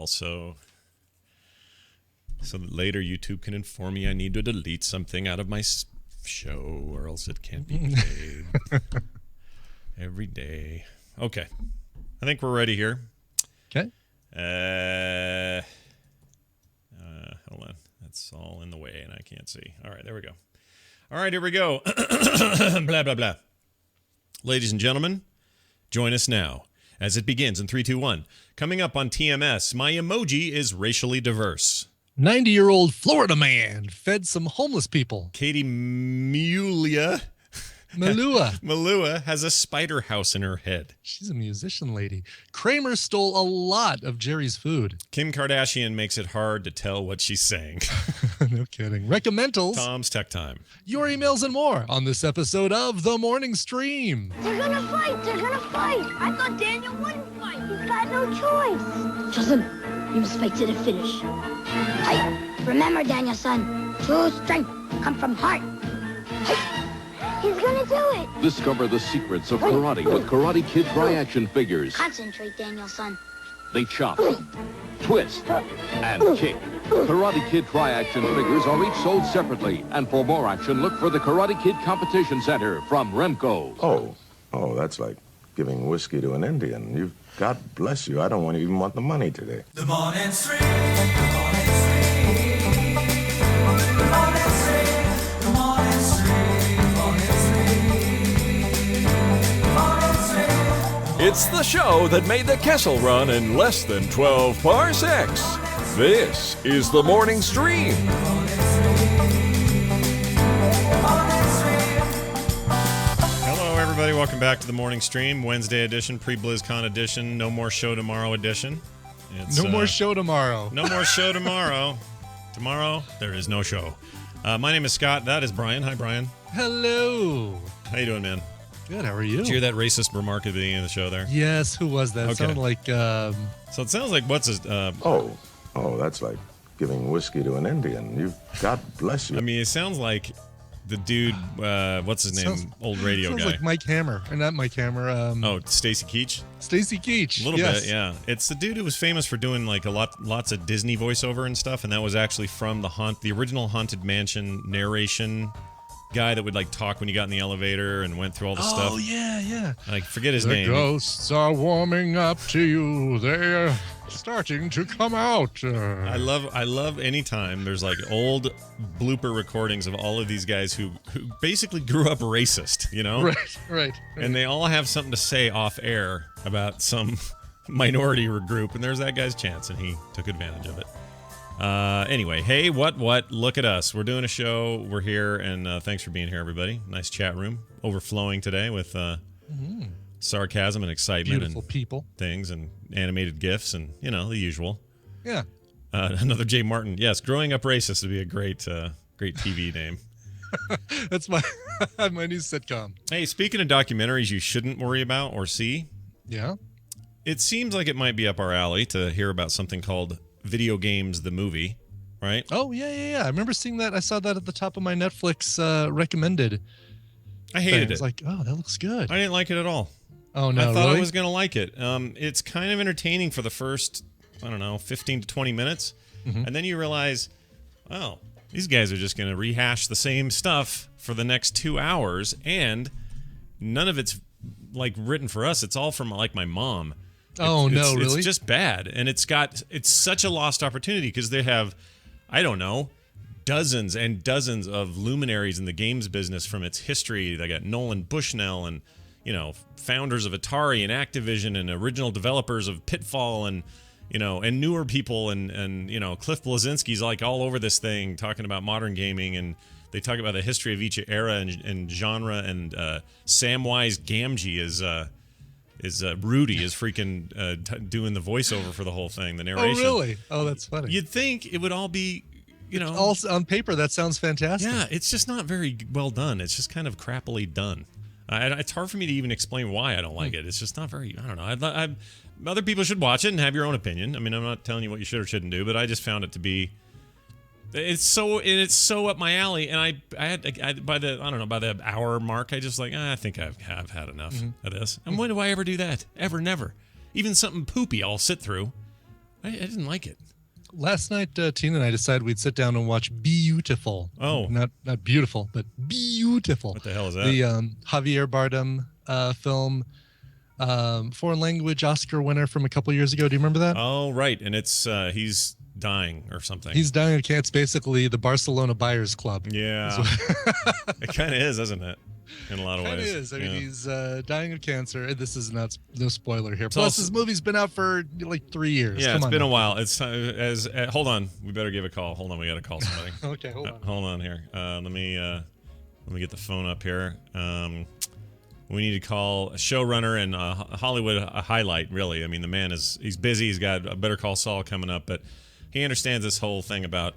all, so that later YouTube can inform me I need to delete something out of my show, or else it can't be played every day. Okay, I think we're ready here. Okay. Hold on, that's all in the way, and I can't see. All right, there we go. All right, here we go. Blah blah blah. Ladies and gentlemen, join us now as it begins in 3, 2, 1. Coming up on TMS, my emoji is racially diverse. 90-year-old Florida man fed some homeless people. Katie Malua has a spider house in her head. She's a musician lady. Kramer stole a lot of Jerry's food. Kim Kardashian makes it hard to tell what she's saying. No kidding. Recommendals. Tom's Tech Time. Your emails and more on this episode of The Morning Stream. They're gonna fight! They're gonna fight! I thought Daniel wouldn't fight! He's got no choice! Chosen, you must fight to the finish. Fight! Remember, Daniel, son, true strength come from heart. Fight! He's gonna do it! Discover the secrets of karate with Karate Kid Tri-Action figures. Concentrate, Daniel, son. They chop, twist, and kick. Karate Kid Tri-Action figures are each sold separately. And for more action, look for the Karate Kid Competition Center from Remco. Oh, that's like giving whiskey to an Indian. God bless you. I don't even want the money today. The morning stream, the morning stream, the morning stream, the morning stream, the morning stream, the morning stream. It's the show that made the Kessel Run in less than 12 parsecs. This is the Morning Stream. Hello, everybody. Welcome back to the Morning Stream, Wednesday edition, pre-BlizzCon edition, no more show tomorrow edition. No more show tomorrow. No more show tomorrow. Tomorrow, there is no show. My name is Scott. That is Brian. Hi, Brian. Hello. How you doing, man? Good, how are you? Did you hear that racist remark at the beginning of the show there? Yes, who was that? It Okay. sounded like... So it sounds like what's his... Oh, that's like giving whiskey to an Indian. God bless you. I mean, it sounds like the dude, what's his name? Old radio sounds guy. like Mike Hammer. Or not Mike Hammer. Stacy Keach? Stacy Keach. A little yes. bit, yeah. It's the dude who was famous for doing like lots of Disney voiceover and stuff, and that was actually from the original Haunted Mansion narration guy that would like talk when you got in the elevator and went through all the stuff. Oh, yeah. I forget his The name. ghosts are warming up to you. They're starting to come out. I love any time there's like old blooper recordings of all of these guys who basically grew up racist, you know? Right. And they all have something to say off air about some minority group, and there's that guy's chance, and he took advantage of it. Anyway, hey, what? Look at us. We're doing a show. We're here, and thanks for being here, everybody. Nice chat room. Overflowing today with sarcasm and excitement. Beautiful and people. Things and animated GIFs and, the usual. Yeah. Another Jay Martin. Yes, growing up racist would be a great TV name. That's my new sitcom. Hey, speaking of documentaries you shouldn't worry about or see. Yeah. It seems like it might be up our alley to hear about something called Video Games the Movie, right? Oh, yeah. I remember seeing that. I saw that at the top of my Netflix recommended. I hated it. It's like, oh, that looks good. I didn't like it at all. Oh, no, I thought really? I was going to like it. It's kind of entertaining for the first, 15 to 20 minutes. Mm-hmm. And then you realize, oh, these guys are just going to rehash the same stuff for the next 2 hours. And none of it's like written for us. It's all from like my mom. Really? It's just bad. And it's such a lost opportunity because they have, dozens and dozens of luminaries in the games business from its history. They got Nolan Bushnell and, founders of Atari and Activision and original developers of Pitfall and, and newer people and Cliff Bleszinski's like all over this thing talking about modern gaming, and they talk about the history of each era and genre, and Samwise Gamgee is Rudy is freaking doing the voiceover for the whole thing, the narration. Oh, really? Oh, that's funny. You'd think it would all be, all on paper, that sounds fantastic. Yeah, it's just not very well done. It's just kind of crappily done. It's hard for me to even explain why I don't like it. It's just not very, I don't know. Other people should watch it and have your own opinion. I mean, I'm not telling you what you should or shouldn't do, but I just found it to be, it's so up my alley. And I by the hour mark, I just I think I have had enough of this. And when do I ever do that? Ever, never. Even something poopy I'll sit through. I didn't like it. Last night, Tina and I decided we'd sit down and watch Beautiful. Oh. Not beautiful, but Beautiful. What the hell is that? The Javier Bardem film, foreign language Oscar winner from a couple years ago. Do you remember that? Oh, right. And it's he's dying or something. He's dying of cancer. It's basically the Barcelona Buyers Club. Yeah. It kind of is, isn't it? In a lot of It ways. is. I mean, he's dying of cancer. This is no spoiler here. It's Plus, also- this movie's been out for like 3 years. Yeah, Come it's on been now. a while. It's hold on. We better give a call. Hold on, we got to call somebody. Okay, hold on. Hold on here. Let me get the phone up here. We need to call a showrunner and Hollywood a highlight. Really, I mean, the man he's busy. He's got a Better Call Saul coming up, but he understands this whole thing about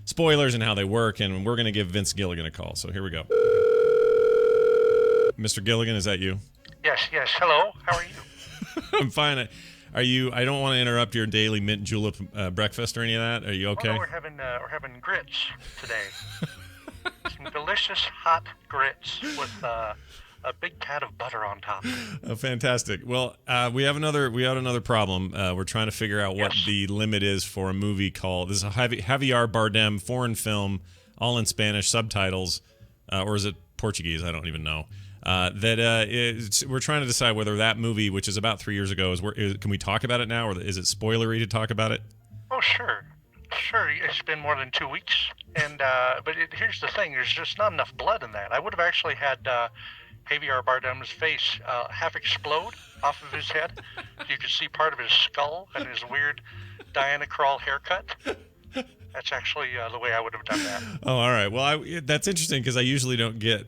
spoilers and how they work. And we're going to give Vince Gilligan a call. So here we go. Mr. Gilligan, is that you? Yes. Hello. How are you? I'm fine. Are you? I don't want to interrupt your daily mint julep breakfast or any of that. Are you okay? Oh, no, we're having grits today. Some delicious hot grits with a big pat of butter on top. Oh, fantastic. Well, we have another problem. We're trying to figure out what the limit is for a movie called. This is a Javier Bardem foreign film, all in Spanish subtitles, or is it Portuguese? I don't even know. We're trying to decide whether that movie, which is about 3 years ago, can we talk about it now, or is it spoilery to talk about it? Oh, sure. It's been more than 2 weeks, and but here's the thing: there's just not enough blood in that. I would have actually had Javier Bardem's face half explode off of his head. You could see part of his skull and his weird Diana Krall haircut. That's actually the way I would have done that. Oh, all right. Well, that's interesting because I usually don't get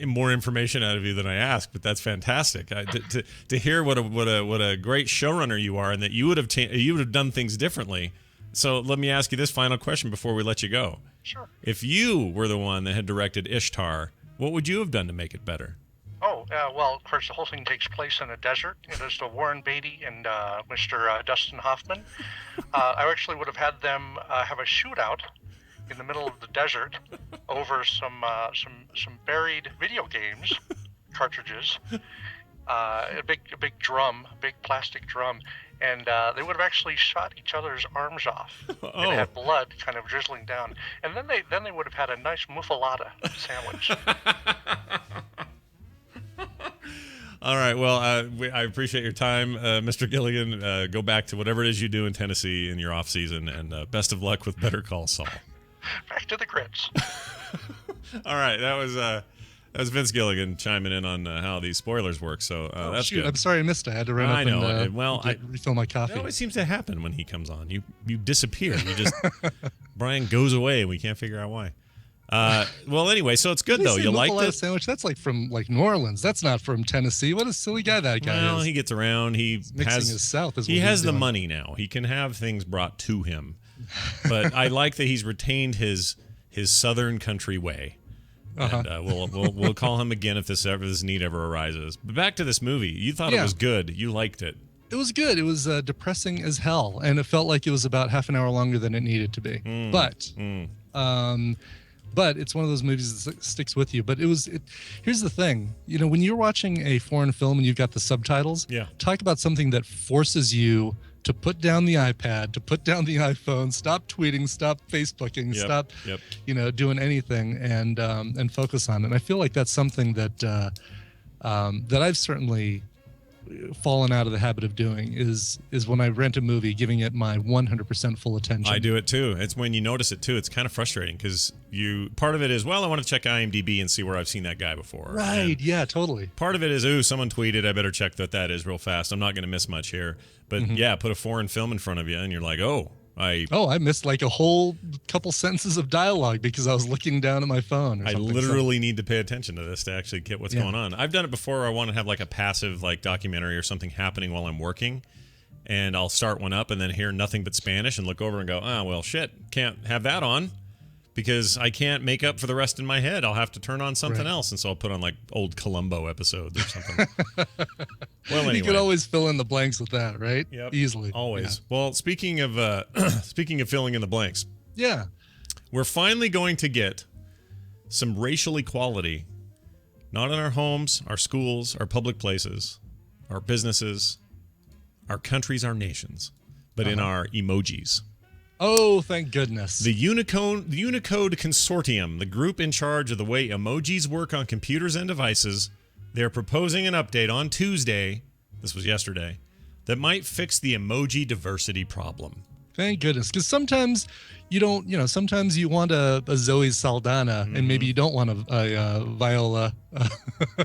more information out of you than I ask, but that's fantastic. To hear what a great showrunner you are, and that you would have done things differently. So let me ask you this final question before we let you go. Sure. If you were the one that had directed Ishtar, what would you have done to make it better? Oh, well, of course, the whole thing takes place in a desert. It is the Warren Beatty and Mr. Dustin Hoffman. I actually would have had them have a shootout in the middle of the desert over some buried video games cartridges, a big drum, big plastic drum, and they would have actually shot each other's arms off. And had blood kind of drizzling down, and then they would have had a nice muffalata sandwich. All right. Well, I appreciate your time, Mr. Gilligan. Go back to whatever it is you do in Tennessee in your off season, and best of luck with Better Call Saul. Back to the grits. All right, that was Vince Gilligan chiming in on how these spoilers work. So that's good. I'm sorry I missed it. I had to run up and refill my coffee. It always seems to happen when he comes on. You disappear. You just Brian goes away, and we can't figure out why. Well, anyway, so it's good though. You liked it? Sandwich? That's like from New Orleans. That's not from Tennessee. What a silly guy that guy Well, is. he gets around. He's mixing his South. He has the money now. He can have things brought to him. But I like that he's retained his Southern country way. And we'll call him again if this need ever arises. But back to this movie. You thought it was good. You liked it. It was good. It was depressing as hell, and it felt like it was about half an hour longer than it needed to be. But it's one of those movies that sticks with you. But here's the thing. You know, when you're watching a foreign film and you've got the subtitles, talk about something that forces you to put down the iPad, to put down the iPhone, stop tweeting, stop Facebooking, stop, doing anything, and focus on it. And I feel like that's something that that I've certainly fallen out of the habit of doing is when I rent a movie, giving it my 100% full attention. I do it too. It's when you notice it too. It's kind of frustrating because part of it is, well, I want to check IMDb and see where I've seen that guy before. Right. And yeah, totally. Part of it is, someone tweeted, I better check that is real fast. I'm not going to miss much here. But put a foreign film in front of you and you're like, I missed like a whole couple sentences of dialogue because I was looking down at my phone. I literally need to pay attention to this to actually get what's going on. I've done it before. I want to have like a passive like documentary or something happening while I'm working, and I'll start one up and then hear nothing but Spanish and look over and go, well, shit, can't have that on because I can't make up for the rest in my head. I'll have to turn on something else, and so I'll put on like old Columbo episodes or something. Well, anyway. You could always fill in the blanks with that, right? Yep. Easily. Always. Yeah. Well, speaking of filling in the blanks. Yeah. We're finally going to get some racial equality, not in our homes, our schools, our public places, our businesses, our countries, our nations, but in our emojis. Oh, thank goodness. The Unicode Consortium, the group in charge of the way emojis work on computers and devices, they're proposing an update on Tuesday, this was yesterday, that might fix the emoji diversity problem. Thank goodness. Because sometimes you don't, sometimes you want a Zoe Saldana and maybe you don't want a Viola.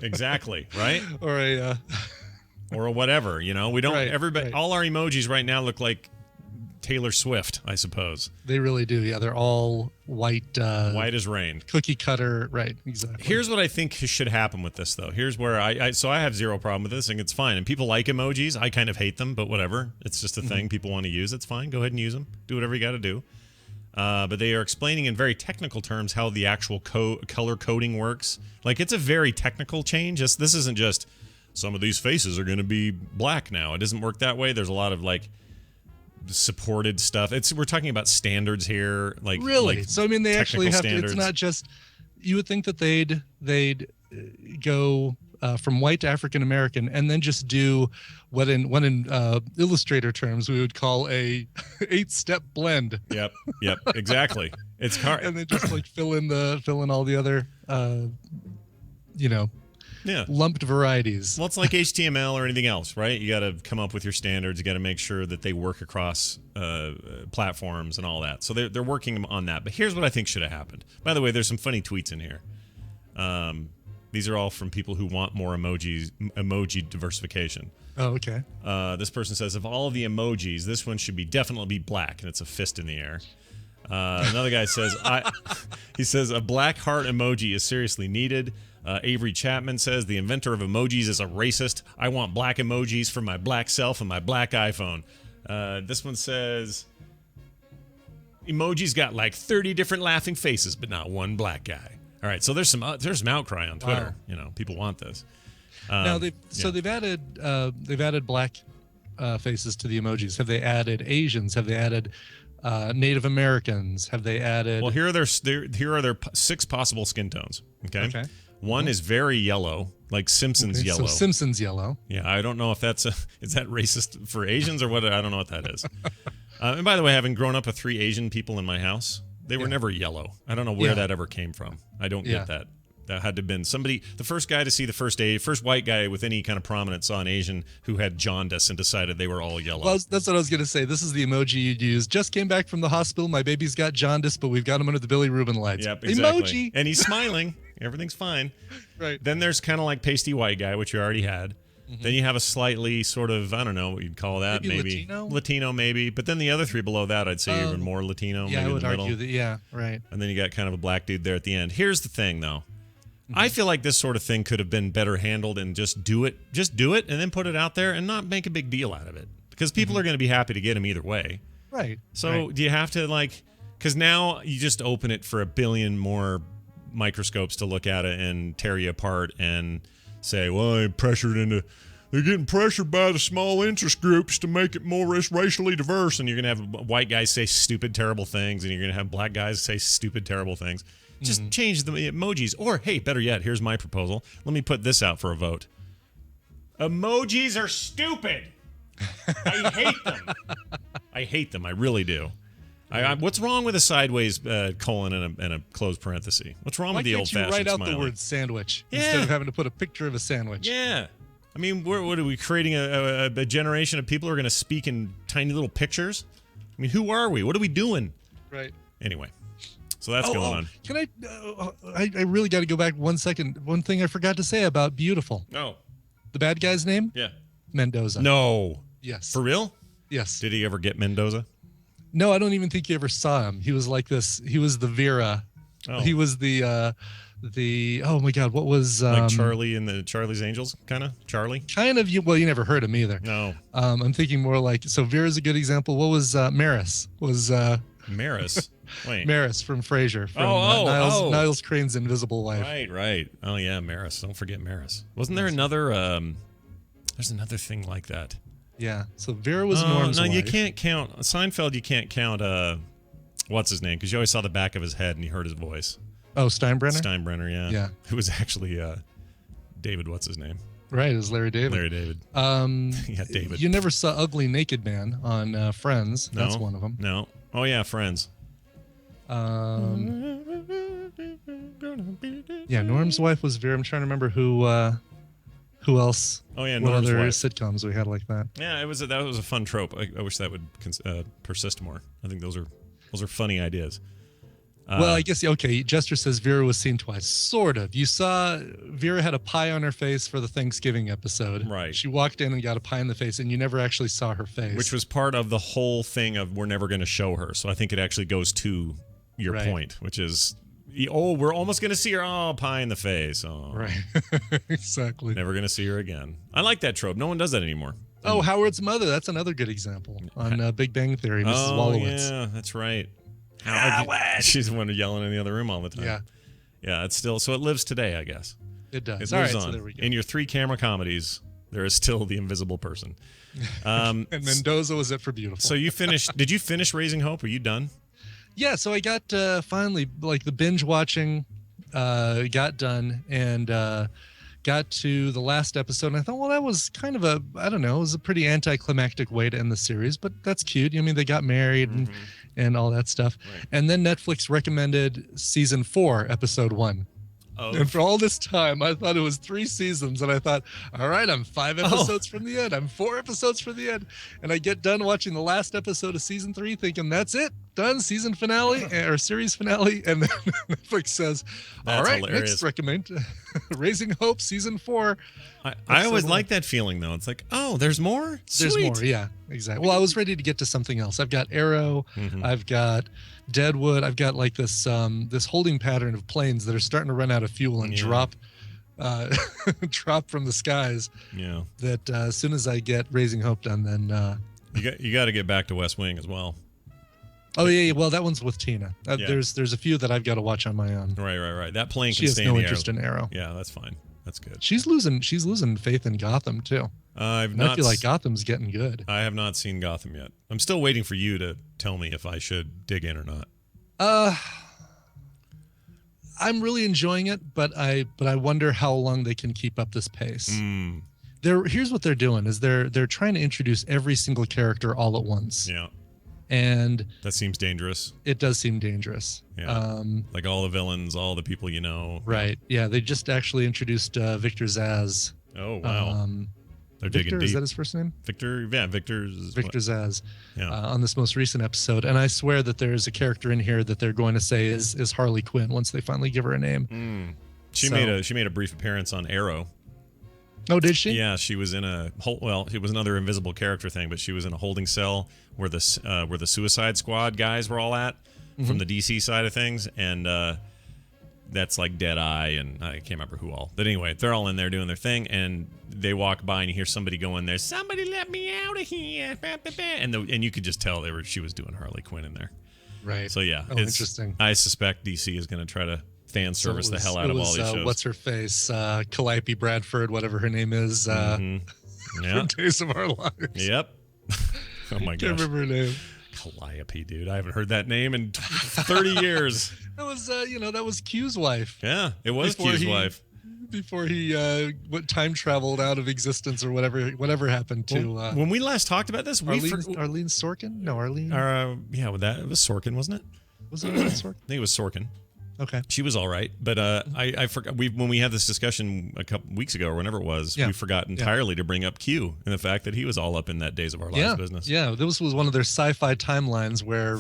Exactly, right? Or a... or a whatever, we don't, right. All our emojis right now look like Taylor Swift, I suppose. They really do. Yeah, they're all white. White as rain. Cookie cutter. Right, exactly. Here's what I think should happen with this, though. Here's where I have zero problem with this, and it's fine. And people like emojis. I kind of hate them, but whatever. It's just a thing people want to use. It's fine. Go ahead and use them. Do whatever you got to do. But they are explaining in very technical terms how the actual color coding works. Like, it's a very technical change. This isn't just some of these faces are going to be black now. It doesn't work that way. There's a lot of, supported stuff. We're talking about standards here, really. So I mean, they actually have standards. To. It's not just. You would think that they'd go from white to African American and then just do what in Illustrator terms we would call a 8-step blend. Yep, exactly. It's and then just fill in all the other lumped varieties. Well, it's like HTML or anything else, right? You got to come up with your standards. You got to make sure that they work across platforms and all that. So they're working on that. But here's what I think should have happened. By the way, there's some funny tweets in here. These are all from people who want more emoji diversification. Oh, okay. This person says, of all of the emojis, this one should definitely be black, and it's a fist in the air. Another guy says, he says, a black heart emoji is seriously needed. Avery Chapman says, the inventor of emojis is a racist. I want black emojis for my black self and my black iPhone. This one says, emojis got 30 different laughing faces, but not one black guy. All right, so there's some outcry on Twitter. Wow. People want this. Now they've added black faces to the emojis. Have they added Asians? Have they added Native Americans? Have they added? Well, here are their 6 possible skin tones. Okay. One is very yellow, like Simpsons yellow. So Simpsons yellow. Yeah, I don't know if is that racist for Asians or what? I don't know what that is. And by the way, having grown up with 3 Asian people in my house, they were never yellow. I don't know where that ever came from. I don't get that. That had to have been somebody, the first guy to see the first white guy with any kind of prominence saw an Asian who had jaundice and decided they were all yellow. Well, that's what I was going to say. This is the emoji you'd use. Just came back from the hospital. My baby's got jaundice, but we've got him under the Billy Rubin lights. Yep, exactly. Emoji. And he's smiling. Everything's fine. Right. Then there's kind of like pasty white guy, which you already had. Mm-hmm. Then you have a slightly sort of, I don't know what you'd call that. Maybe Latino, maybe. But then the other 3 below that, I'd say even more Latino. Yeah, maybe I would in the argue middle. that. Yeah, right. And then you got kind of a black dude there at the end. Here's the thing, though. I feel like this sort of thing could have been better handled and just do it, and then put it out there and not make a big deal out of it, because people are going to be happy to get them either way. Right. So do you have to because now you just open it for a billion more microscopes to look at it and tear you apart and say, well, they're getting pressured by the small interest groups to make it more racially diverse, and you're going to have white guys say stupid, terrible things, and you're going to have black guys say stupid, terrible things. Just change the emojis. Or, hey, better yet, here's my proposal. Let me put this out for a vote. Emojis are stupid. I hate them. I hate them. I really do. What's wrong with a sideways colon and a closed parenthesis? What's wrong with the old-fashioned smiley? Why can't you write out the word sandwich instead of having to put a picture of a sandwich? Yeah. I mean, what are we creating? A generation of people who are going to speak in tiny little pictures? I mean, who are we? What are we doing? Right. Anyway. So that's going on. Can I really got to go back 1 second. One thing I forgot to say about Beautiful. No. The bad guy's name? Yeah. Mendoza. No. Yes. For real? Yes. Did he ever get Mendoza? No, I don't even think you ever saw him. He was like this. He was the Vera. Oh. He was the oh my God, what was like Charlie and the Charlie's Angels, kind of Charlie? Kind of. You never heard him either. No. I'm thinking more like, so Vera's a good example. What was Maris? Maris? Wait. Maris from Frasier. From Niles Crane's Invisible Wife. Right. Oh yeah, Maris. Don't forget Maris. Wasn't there another? There's another thing like that. Yeah. So Vera was Norm's wife. You can't count Seinfeld. You can't count what's his name, because you always saw the back of his head and you heard his voice. Oh, Steinbrenner. Steinbrenner, yeah. Yeah. It was actually David. What's his name? Right, as Larry David. Larry David. Yeah, David. You never saw Ugly Naked Man on Friends. No, That's one of them. No. Oh yeah, Friends. Yeah, Norm's wife was Vera. I'm trying to remember who else. Oh yeah, what Norm's other wife. sitcoms we had like that. Yeah, that was a fun trope. I wish that would persist more. I think those are funny ideas. Well, I guess, okay, Jester says Vera was seen twice. Sort of. You saw Vera had a pie on her face for the Thanksgiving episode. Right. She walked in and got a pie in the face, and you never actually saw her face. Which was part of the whole thing of we're never going to show her. So I think it actually goes to your point, which is, oh, we're almost going to see her. Oh, pie in the face. Oh. Right. Exactly. Never going to see her again. I like that trope. No one does that anymore. Oh, Howard's mother. That's another good example on Big Bang Theory, Mrs. Wolowitz. Yeah, that's right. Howard. She's the one yelling in the other room all the time. Yeah. Yeah, it's still, so it lives today, I guess. It does. It All lives right, on. so there we go. In your 3 camera comedies, there is still the invisible person. And Mendoza was it for Beautiful. So did you finish Raising Hope? Are you done? Yeah, so I got finally, like, the binge watching got done and got to the last episode, and I thought, well, that was kind of it was a pretty anticlimactic way to end the series, but that's cute. I mean, they got married and all that stuff. Right. And then Netflix recommended season 4, episode 1. Oh. And for all this time, I thought it was 3 seasons, and I thought, all right, I'm 5 episodes from the end. I'm 4 episodes from the end. And I get done watching the last episode of season 3 thinking, that's it, done, season finale or series finale. And then Netflix says, all right, hilarious. Next recommend Raising Hope season 4. I always like that feeling, though. It's like, oh, there's more? Sweet. There's more, yeah, exactly. Well, I was ready to get to something else. I've got Arrow. I've got Deadwood. I've got like this this holding pattern of planes that are starting to run out of fuel and drop from the skies. Yeah. That as soon as I get Raising Hope done, then you got to get back to West Wing as well. Oh yeah. Well, that one's with Tina. There's a few that I've got to watch on my own. Right. That plane she can has stay no in the interest air. in Arrow. Yeah, that's fine. That's good. She's losing faith in Gotham too. I feel like Gotham's getting good. I have not seen Gotham yet. I'm still waiting for you to tell me if I should dig in or not. I'm really enjoying it, but I wonder how long they can keep up this pace. Here's what they're doing is they're trying to introduce every single character all at once. Yeah. And that seems dangerous. It does seem dangerous. Yeah. Like all the villains, all the people you know. Right. Yeah. They just actually introduced Victor Zsasz. Oh wow. They're digging deep. Is that his first name? Victor. Yeah, Victor Zsasz. Yeah. On this most recent episode, and I swear that there's a character in here that they're going to say is Harley Quinn once they finally give her a name. She made a brief appearance on Arrow. Oh, did she? Yeah, she was in it was another invisible character thing, but she was in a holding cell where the Suicide Squad guys were all at from the DC side of things, and that's like Deadeye and I can't remember who all. But anyway, they're all in there doing their thing, and they walk by and you hear somebody go in there, somebody let me out of here, and you could just tell she was doing Harley Quinn in there. Right. So yeah, it's interesting. I suspect DC is going to try to fan service the hell out of all these shows. What's her face? Calliope Bradford, whatever her name is. From Days of Our Lives. Yep. Oh my gosh. Can't remember her name. Calliope, dude. I haven't heard that name in 30 years. That was, that was Q's wife. Yeah, it was Q's wife. Before he time traveled out of existence or whatever happened to. When we last taltalked about this, Arlene Sorkin? No, Arlene. Yeah, it was Sorkin, wasn't it? Was it Sorkin? I think it was Sorkin. Okay. She was all right, but I forgot. When we had this discussion a couple weeks ago or whenever it was, we forgot entirely to bring up Q and the fact that he was all up in that Days of Our Lives business. Yeah, this was one of their sci-fi timelines where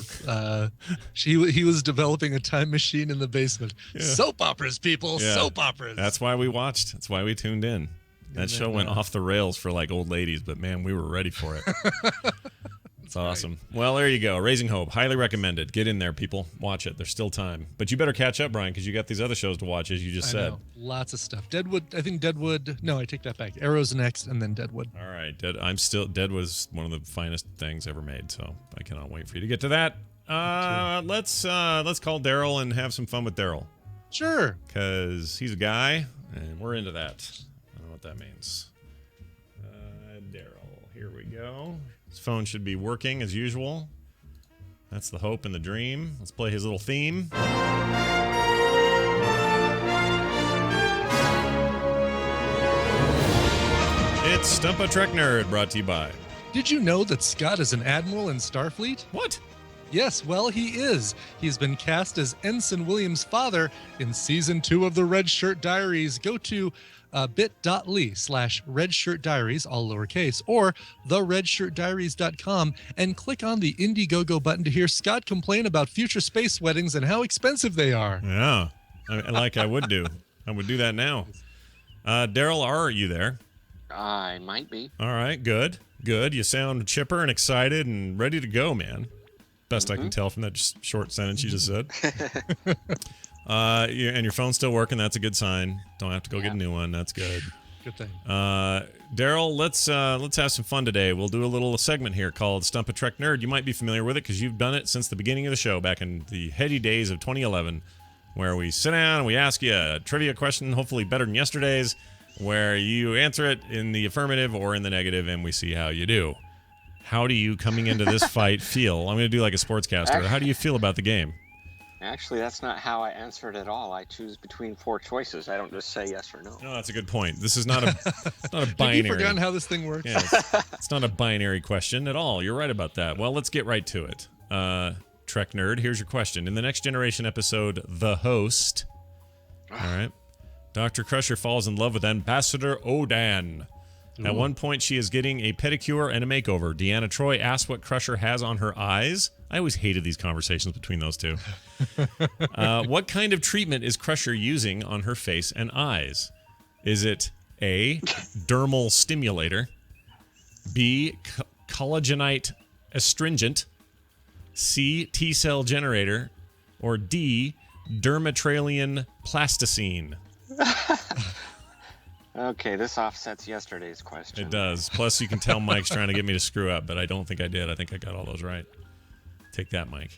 he was developing a time machine in the basement. Yeah. Soap operas, people, soap operas. That's why we watched. That's why we tuned in. That show went off the rails for like old ladies, but man, we were ready for it. It's awesome. Right. Well, there you go. Raising Hope. Highly recommended. Get in there, people. Watch it. There's still time. But you better catch up, Brian, because you got these other shows to watch, as you just said. Lots of stuff. Deadwood. No, I take that back. Arrow's next, and then Deadwood. All right. Dead was one of the finest things ever made, so I cannot wait for you to get to that. Let's call Daryl and have some fun with Daryl. Sure. Because he's a guy, and we're into that. I don't know what that means. Daryl. Here we go. His phone should be working as usual. That's the hope and the dream. Let's play his little theme. It's Stump a Trek Nerd, brought to you by. Did you know that Scott is an admiral in Starfleet? What? Yes, well, he is. He's been cast as Ensign William's father in Season 2 of the Red Shirt Diaries. Go to bit.ly/redshirtdiaries, all lowercase, or theredshirtdiaries.com and click on the Indiegogo button to hear Scott complain about future space weddings and how expensive they are. Yeah, I would do. I would do that now. Daryl, are you there? I might be. All right, good. You sound chipper and excited and ready to go, man. Best I can tell from that short sentence you just said. And your phone's still working. That's a good sign. Don't have to go get a new one. That's good. Good thing. Daryl, let's have some fun today. We'll do a little segment here called Stump a Trek Nerd. You might be familiar with it because you've done it since the beginning of the show back in the heady days of 2011, where we sit down and we ask you a trivia question, hopefully better than yesterday's, where you answer it in the affirmative or in the negative, and we see how you do. How do you, coming into this fight, feel? I'm going to do like a sportscaster. How do you feel about the game? Actually, that's not how I answer it at all. I choose between 4 choices. I don't just say yes or no. No, that's a good point. This is not a binary. Have you forgotten how this thing works? Yeah, it's not a binary question at all. You're right about that. Well, let's get right to it. Trek Nerd, here's your question. In the Next Generation episode, The Host, all right, Dr. Crusher falls in love with Ambassador Odan. Ooh. At one point, she is getting a pedicure and a makeover. Deanna Troi asks what Crusher has on her eyes. I always hated these conversations between those two. What kind of treatment is Crusher using on her face and eyes? Is it A, dermal stimulator, B, collagenite astringent, C, T-cell generator, or D, dermatralian plasticine? Okay, this offsets yesterday's question. It does. Plus, you can tell Mike's trying to get me to screw up, but I don't think I did. I think I got all those right. Take that, Mike.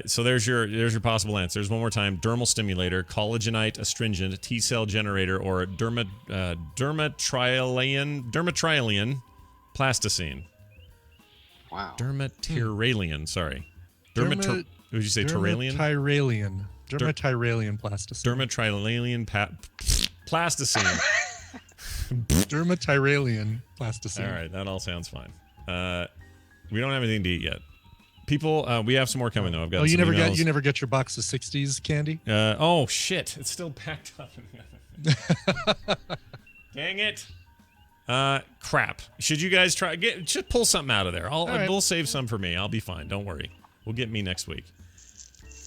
So there's your possible answers. One more time: dermal stimulator, collagenite astringent, T-cell generator, or dermatralian plasticine. Wow. Dermatiralian. Sorry. Would you say Tyralian? Dermatiralian plasticine. Dermatralian plasticine. Dermatiralian plasticine. All right, that all sounds fine. We don't have anything to eat yet. People, we have some more coming though. I've got. You some never emails. You never get your box of '60s candy. Oh shit! It's still packed up in the oven. Dang it! Crap. Should you guys just pull something out of there? We'll save some for me. I'll be fine. Don't worry. We'll get me next week.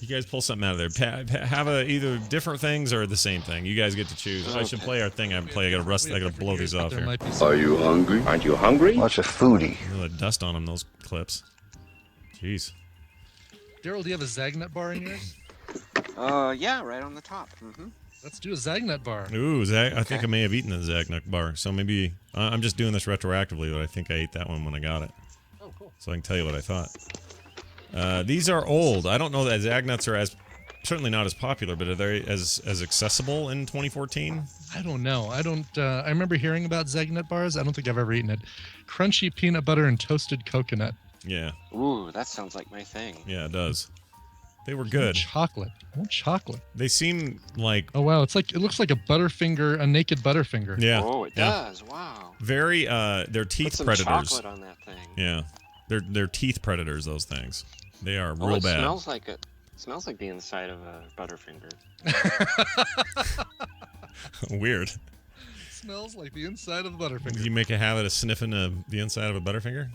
You guys pull something out of there. Have either different things or the same thing. You guys get to choose. Okay. I should play our thing. I haven't played. I gotta blow these off here. Are you hungry? Aren't you hungry? What's a foodie? A little dust on them, those clips. Jeez. Daryl, do you have a Zagnut bar in yours? Yeah, right on the top. Mm-hmm. Let's do a Zagnut bar. Ooh, I think I may have eaten a Zagnut bar. So maybe I'm just doing this retroactively, but I think I ate that one when I got it. Oh, cool. So I can tell you what I thought. These are old. I don't know that Zagnuts are certainly not as popular, but are they as accessible in 2014? I don't know. I remember hearing about Zagnut bars. I don't think I've ever eaten it. Crunchy peanut butter and toasted coconut. Yeah. Ooh, that sounds like my thing. Yeah, it does. They were good. Chocolate. I want chocolate. They seem like. Oh wow! It looks like a Butterfinger, a naked Butterfinger. Yeah. Oh, it does. Wow. Very. They're teeth Put some predators. Chocolate on that thing. Yeah, they're teeth predators. Those things. They are real it bad. Smells like the inside of a Butterfinger. Weird. Smells like the inside of a Butterfinger. Do you make a habit of sniffing the inside of a Butterfinger?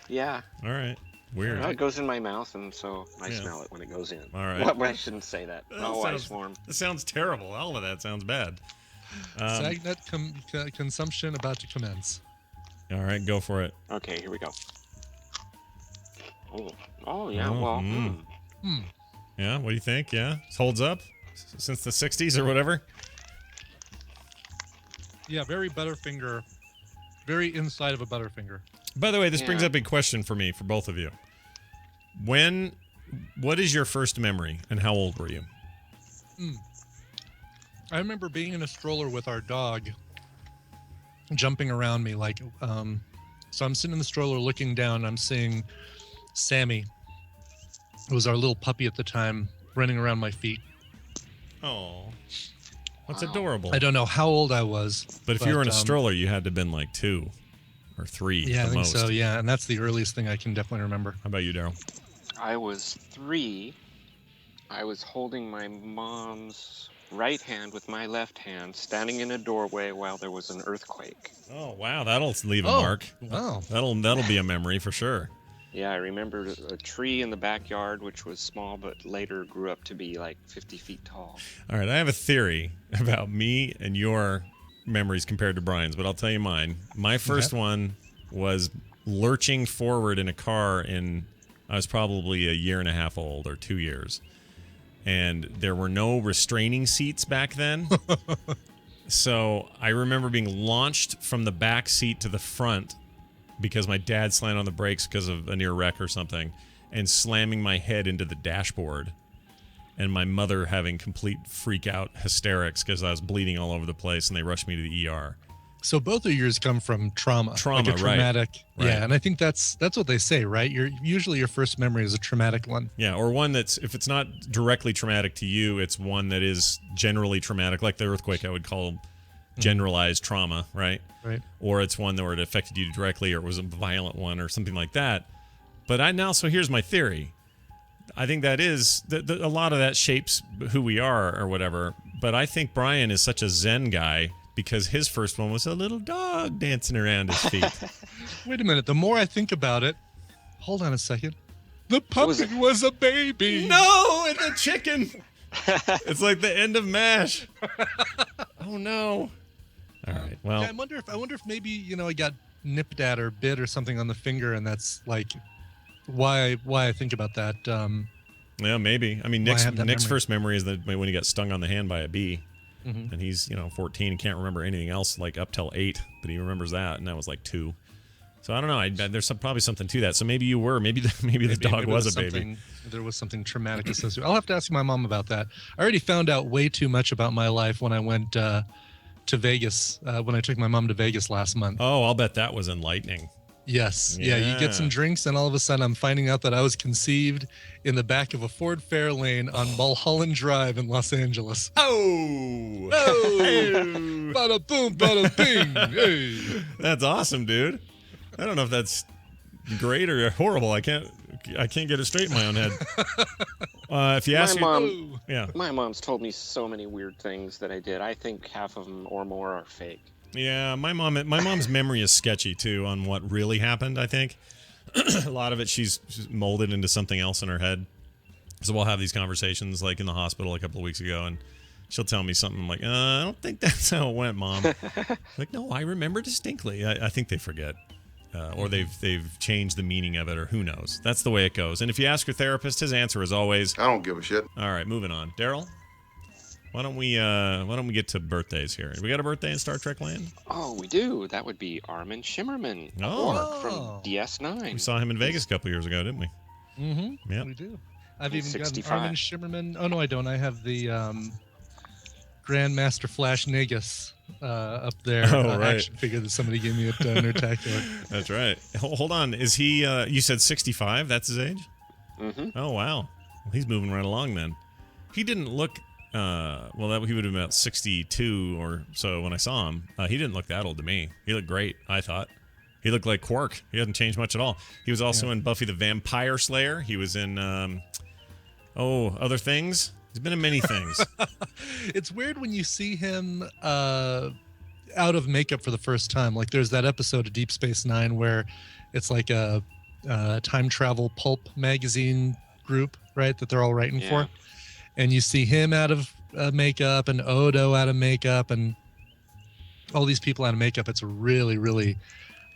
Yeah. All right. Weird. Well, it goes in my mouth, and so I smell it when it goes in. All right. Well, I shouldn't say that. I swarm. That sounds terrible. All of that sounds bad. Zagnut consumption about to commence. All right, go for it. Okay, here we go. Oh yeah. Well. Yeah. What do you think? Yeah, it holds up since the '60s or whatever. Yeah, very Butterfinger. Very inside of a Butterfinger. By the way, this brings up a question for me, for both of you. What is your first memory, and how old were you? I remember being in a stroller with our dog, jumping around me so I'm sitting in the stroller looking down. I'm seeing Sammy, who was our little puppy at the time, running around my feet. Oh. That's adorable. I don't know how old I was. But if you were in a stroller, you had to have been like 2 or 3 Yeah, at I the think most. so. Yeah, and that's the earliest thing I can definitely remember. How about you, Daryl? I was 3. I was holding my mom's right hand with my left hand, standing in a doorway while there was an earthquake. Oh, wow. That'll leave a mark. Wow. That'll be a memory for sure. Yeah, I remember a tree in the backyard, which was small, but later grew up to be like 50 feet tall. All right, I have a theory about me and your memories compared to Brian's, but I'll tell you mine. My first one was lurching forward in a car I was probably a year and a half old or 2 years. And there were no restraining seats back then. So I remember being launched from the back seat to the front because my dad slammed on the brakes because of a near wreck or something, and slamming my head into the dashboard, and my mother having complete freak out hysterics because I was bleeding all over the place, and they rushed me to the ER. So both of yours come from trauma. Like a Right. traumatic. Right. Yeah, and I think that's what they say, right? Usually your first memory is a traumatic one. Yeah, or one that's, if it's not directly traumatic to you, it's one that is generally traumatic, like the earthquake I would call generalized trauma, right? Right. Or it's one where it affected you directly, or it was a violent one, or something like that. But so here's my theory. I think that is, a lot of that shapes who we are or whatever, but I think Brian is such a Zen guy because his first one was a little dog dancing around his feet. Wait a minute. The more I think about it, hold on a second. The puppet was a baby. No, it's a chicken. It's like the end of MASH. Oh no. All right. Well, Yeah, I wonder if maybe I got nipped at or bit or something on the finger, and that's like why I think about that. yeah, maybe. I mean, Well, I Nick's have that memory. first memory is that when he got stung on the hand by a bee, Mhm. and he's 14 and can't remember anything else like up till 8, but he remembers that, and that was like 2. So I don't know. There's probably something to that. So maybe you were. Maybe the dog was a baby. There was something traumatic associated. I'll have to ask my mom about that. I already found out way too much about my life when I went to Vegas, when I took my mom to Vegas last month. Oh, I'll bet that was enlightening. Yes. Yeah. You get some drinks, and all of a sudden I'm finding out that I was conceived in the back of a Ford Fairlane on Mulholland Drive in Los Angeles. Oh! Bada boom, bada bing. Hey. That's awesome, dude. I don't know if that's great or horrible. I can't get it straight in my own head. If you ask my mom's told me so many weird things that I did. I think half of them or more are fake. Yeah, my mom's memory is sketchy too on what really happened. I think a lot of it she's molded into something else in her head. So we'll have these conversations like in the hospital a couple of weeks ago, and she'll tell me something like, "I don't think that's how it went, Mom." Like, no, I remember distinctly. I think they forget. Or they've changed the meaning of it, or who knows. That's the way it goes. And if you ask your therapist, his answer is always, I don't give a shit. All right, moving on. Daryl, why don't we get to birthdays here? We got a birthday in Star Trek land? Oh, we do. That would be Armin Shimmerman. Oh. From DS9. We saw him in Vegas a couple years ago, didn't we? Mm-hmm. Yep. We do. I've He's even got 65. Armin Shimmerman. Oh no, I don't. I have the Grandmaster Flash Negus up there. Oh, right. Action figure that somebody gave me at Nerdtacular. That's right. Hold on. Is he? You said 65. That's his age. Mm-hmm. Oh wow. Well, he's moving right along then. He didn't look. He would have been about 62 or so when I saw him. He didn't look that old to me. He looked great. I thought. He looked like Quark. He hasn't changed much at all. He was also in Buffy the Vampire Slayer. He was in other things. He's been in many things. It's weird when you see him out of makeup for the first time. Like there's that episode of Deep Space Nine where it's like a time travel pulp magazine group, right? That they're all writing for. And you see him out of makeup, and Odo out of makeup, and all these people out of makeup. It's really, really,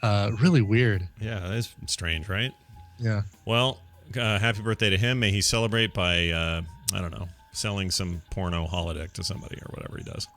really weird. Yeah, that is strange, right? Yeah. Well, happy birthday to him. May he celebrate by, I don't know, selling some porno holodeck to somebody or whatever he does.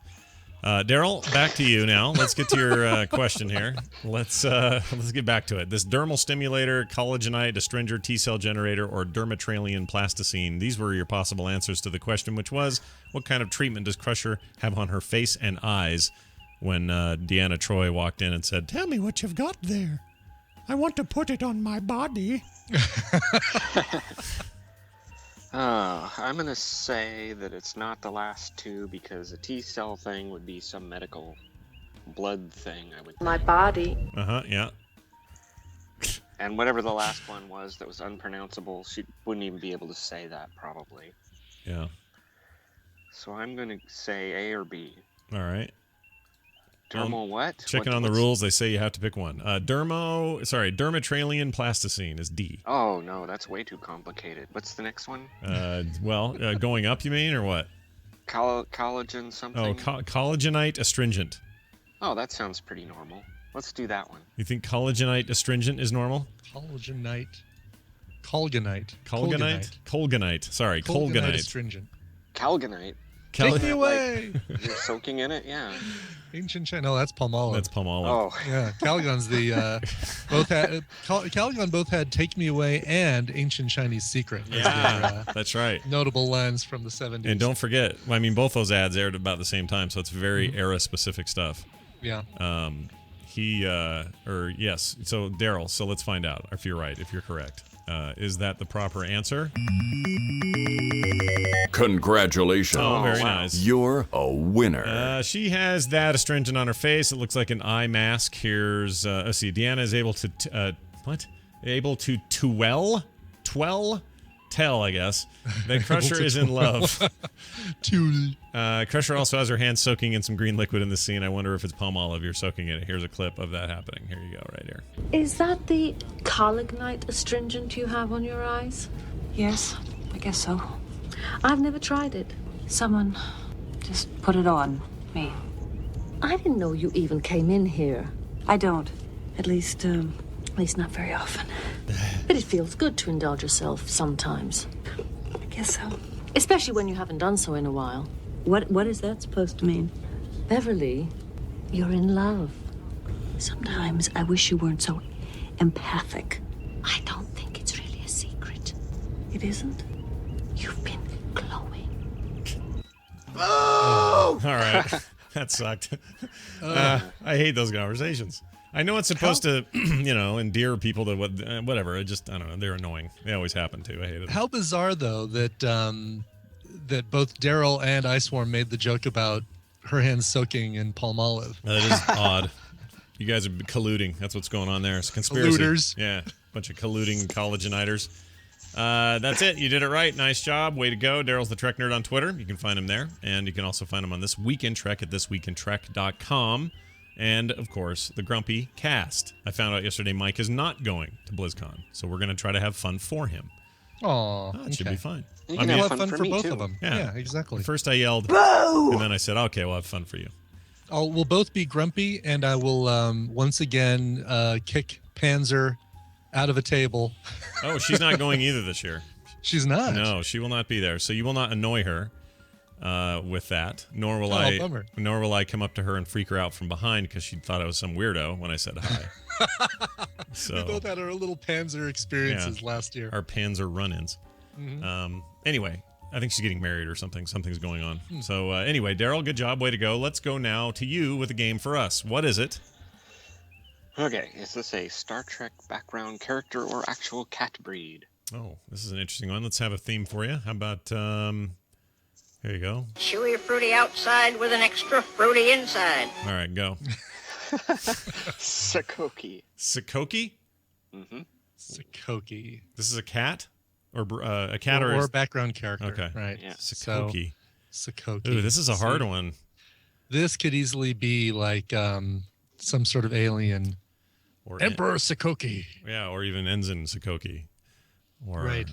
Daryl, back to you now. Let's get to your question here. Let's get back to it. This dermal stimulator, collagenite, astringent, T-cell generator, or dermatralian plasticine. These were your possible answers to the question, which was, what kind of treatment does Crusher have on her face and eyes when Deanna Troi walked in and said, "Tell me what you've got there. I want to put it on my body." I'm going to say that it's not the last two because a T-cell thing would be some medical blood thing, I would think. My body. Yeah. And whatever the last one was that was unpronounceable, she wouldn't even be able to say that, probably. Yeah. So I'm going to say A or B. All right. Dermal what? Checking on the rules, they say you have to pick one. Dermatralian plasticine is D. Oh, no, that's way too complicated. What's the next one? Going up, you mean, or what? Collagen something? Oh, collagenite astringent. Oh, that sounds pretty normal. Let's do that one. You think collagenite astringent is normal? Colganite. Sorry, colganite. Astringent. Calgonite. Take me away. Like, you're soaking in it? Yeah. Ancient China. No, that's Palmolive. That's Palmolive. Oh. Yeah, Calgon's the Calgon both had "Take Me Away" and "Ancient Chinese Secret." Yeah, that's right. Notable lines from the 70s. And don't forget, I mean, both those ads aired about the same time, so it's very era-specific stuff. Yeah. Yes. So Daryl. So let's find out if you're right. If you're correct, is that the proper answer? Congratulations. Oh, very nice. You're a winner. She has that astringent on her face. It looks like an eye mask. Here's, let's see. Deanna is able to, tell, I guess, that Crusher is in love. Crusher also has her hands soaking in some green liquid in the scene. I wonder if it's Palmolive you're soaking in it. Here's a clip of that happening. Here you go, right here. Is that the collagenite astringent you have on your eyes? Yes, I guess so. I've never tried it. Someone just put it on me. I didn't know you even came in here. I don't. At least not very often. But it feels good to indulge yourself sometimes. I guess so. Especially when you haven't done so in a while. What is that supposed to mean? Beverly, you're in love. Sometimes I wish you weren't so empathic. I don't think it's really a secret. It isn't? You've been glowing. Oh! All right. That sucked. I hate those conversations. I know it's supposed to, endear people to whatever. I don't know. They're annoying. They always happen to. I hate it. How bizarre, though, that that both Daryl and Iceworm made the joke about her hands soaking in Palmolive. That is odd. You guys are colluding. That's what's going on there. It's a conspiracy. Colluders. Yeah. Bunch of colluding collageniters. That's it. You did it right. Nice job. Way to go. Daryl's the Trek Nerd on Twitter. You can find him there. And you can also find him on This Week in Trek at thisweekintrek.com. And, of course, the Grumpy Cast. I found out yesterday Mike is not going to BlizzCon. So we're going to try to have fun for him. Aw, It should be fun. You can have fun for both of them. Yeah, exactly. At first I yelled, boo! And then I said, okay, we'll have fun for you. We'll both be grumpy, and I will once again kick Panzer out of a table. Oh, she's not going either this year. She's not? No, she will not be there. So you will not annoy her with that, nor will bummer. Nor will I come up to her and freak her out from behind because she thought I was some weirdo when I said hi. So we both had our little Panzer experiences last year. Our Panzer run-ins. Mm-hmm. Anyway, I think she's getting married or something. Something's going on. So anyway, Daryl, good job. Way to go. Let's go now to you with a game for us. What is it? Okay, is this a Star Trek background character or actual cat breed? Oh, this is an interesting one. Let's have a theme for you. How about, here you go. Chewy fruity outside with an extra fruity inside. All right, go. Sakoki. Sakoki? Mm-hmm. Sakoki. This is a cat? Or a cat or a background character. Okay. Right. Yeah. Sakoki. Sakoki. Ooh, this is a hard one. This could easily be like some sort of alien. Or Emperor Sakoki. Yeah, or even Ensign Sakoki. Or right.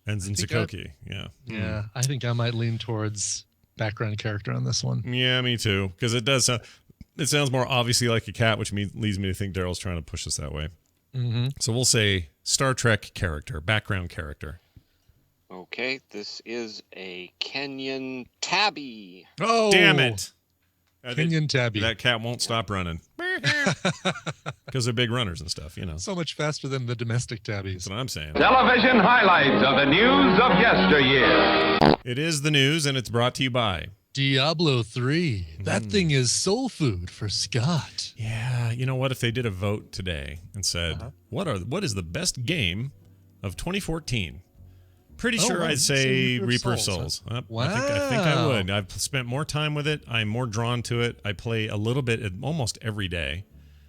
Ensign Sakoki. Yeah. Yeah, I think I might lean towards background character on this one. Yeah, me too. Because it does it sounds more obviously like a cat, which leads me to think Daryl's trying to push us that way. Mm-hmm. So we'll say Star Trek character, background character. Okay, this is a Kenyan tabby. Oh, damn it! Kenyan tabby. That cat won't stop running because they're big runners and stuff. So much faster than the domestic tabbies. That's what I'm saying. Television highlights of the news of yesteryear. It is the news, and it's brought to you by Diablo 3. That thing is soul food for Scott. Yeah, you know what? If they did a vote today and said, what is the best game of 2014? Pretty sure wow. I'd say Reaper of Souls. Huh? I think I would. I've spent more time with it. I'm more drawn to it. I play a little bit almost every day.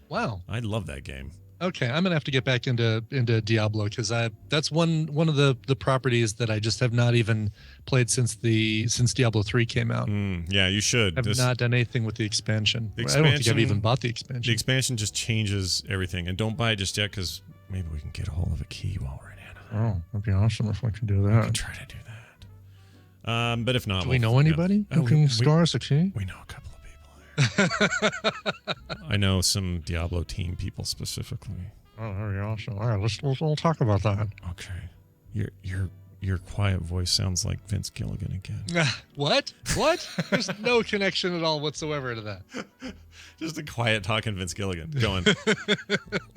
Wow. I love that game. Okay, I'm gonna have to get back into Diablo because that's one of the properties that I just have not even played since Diablo 3 came out. Yeah, you should. I've not done anything with the expansion. I don't think I've even bought the expansion. The expansion just changes everything, and don't buy it just yet because maybe we can get a hold of a key while we're in Anaheim. Oh, that'd be awesome if I could do that. We can try to do that. But if not, do we know anybody who can store us a key? We know a couple of people. I know some Diablo team people specifically. Oh, very awesome. All right, we'll talk about that. Okay, your quiet voice sounds like Vince Gilligan again. What? There's no connection at all whatsoever to that. Just a quiet talking Vince Gilligan going,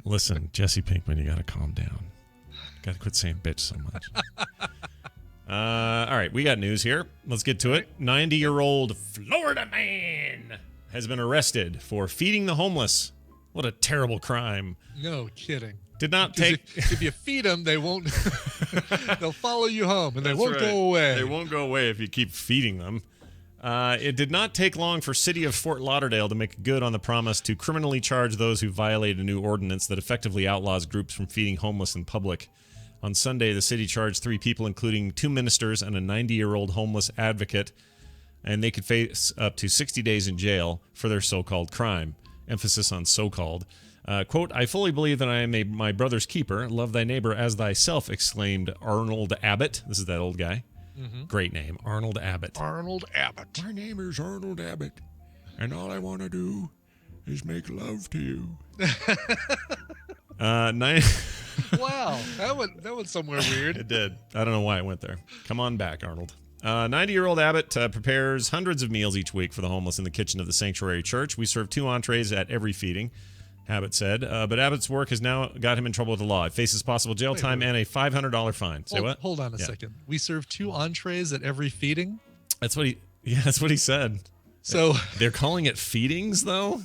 listen, Jesse Pinkman, you got to calm down. Got to quit saying bitch so much. All right, we got news here. Let's get to it. 90-year-old Florida man has been arrested for feeding the homeless. What a terrible crime. No kidding. Did not take... If you feed them, they won't... they'll follow you home, and they won't go away. They won't go away if you keep feeding them. It did not take long for City of Fort Lauderdale to make good on the promise to criminally charge those who violate a new ordinance that effectively outlaws groups from feeding homeless in public. On Sunday, the city charged 3 people, including 2 ministers and a 90-year-old homeless advocate, and they could face up to 60 days in jail for their so-called crime. Emphasis on so-called. Quote, I fully believe that I am my brother's keeper. Love thy neighbor as thyself, exclaimed Arnold Abbott. This is that old guy. Mm-hmm. Great name, Arnold Abbott. Arnold Abbott. My name is Arnold Abbott, and all I want to do is make love to you. Wow, that went somewhere weird. It did. I don't know why it went there. Come on back, Arnold. 90-year-old Abbott prepares hundreds of meals each week for the homeless in the kitchen of the Sanctuary Church. We serve 2 entrees at every feeding, Abbott said. But Abbott's work has now got him in trouble with the law. He faces possible jail time and a $500 fine. Say what? Hold on a second. We serve 2 entrees at every feeding? That's what he said. So they're calling it feedings, though?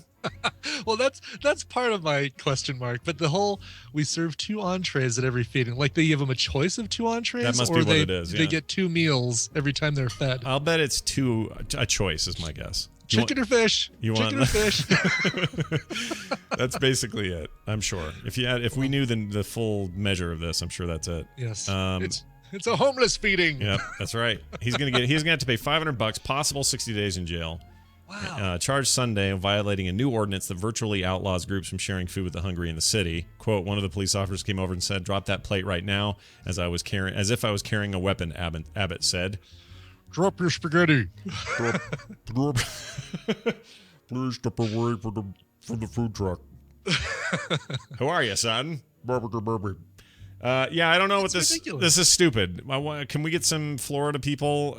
Well, that's part of my question mark. But the whole we serve 2 entrees at every feeding, like they give them a choice of 2 entrees, that must or be what it is. Yeah. They get 2 meals every time they're fed. I'll bet it's a choice is my guess. Chicken or fish? Chicken or fish? That's basically it. I'm sure. If we knew the full measure of this, I'm sure that's it. Yes. It's a homeless feeding. Yep, that's right. He's gonna have to pay $500, possible 60 days in jail. Wow. Charged Sunday of violating a new ordinance that virtually outlaws groups from sharing food with the hungry in the city. Quote, one of the police officers came over and said, drop that plate right now, as if I was carrying a weapon, Abbott said. Drop your spaghetti. Drop. Please step away from the food truck. Who are you, son? Yeah, I don't know what this is stupid. Can we get some Florida people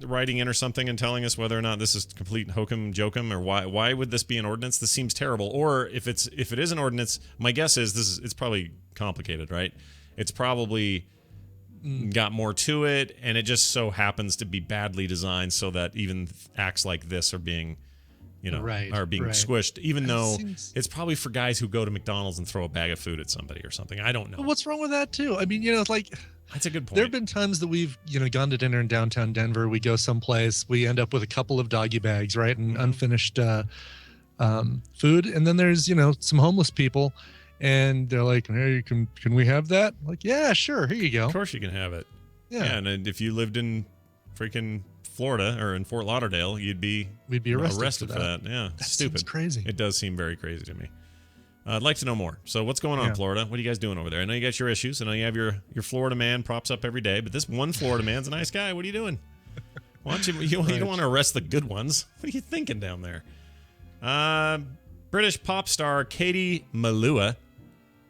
writing in or something and telling us whether or not this is complete hokum jokum, or why would this be an ordinance? This seems terrible. Or if it is an ordinance, my guess is it's probably complicated, right? It's probably got more to it, and it just so happens to be badly designed so that even acts like this are being squished, even though it's probably for guys who go to McDonald's and throw a bag of food at somebody or something. I don't know. But what's wrong with that too? I mean, that's a good point. There have been times that we've, gone to dinner in downtown Denver. We go someplace, we end up with a couple of doggy bags, right, and unfinished food, and then there's some homeless people, and they're like, "Hey, can we have that?" I'm like, yeah, sure, here you go. Of course you can have it. Yeah, and if you lived in freaking Florida or in Fort Lauderdale, we'd be arrested for that. Yeah, that stupid. Seems crazy. It does seem very crazy to me. I'd like to know more. So what's going on, Florida? What are you guys doing over there? I know you got your issues. I know you have your Florida man props up every day, but this one Florida man's a nice guy. What are you doing? Why don't you don't want to arrest the good ones? What are you thinking down there? British pop star Katie Melua.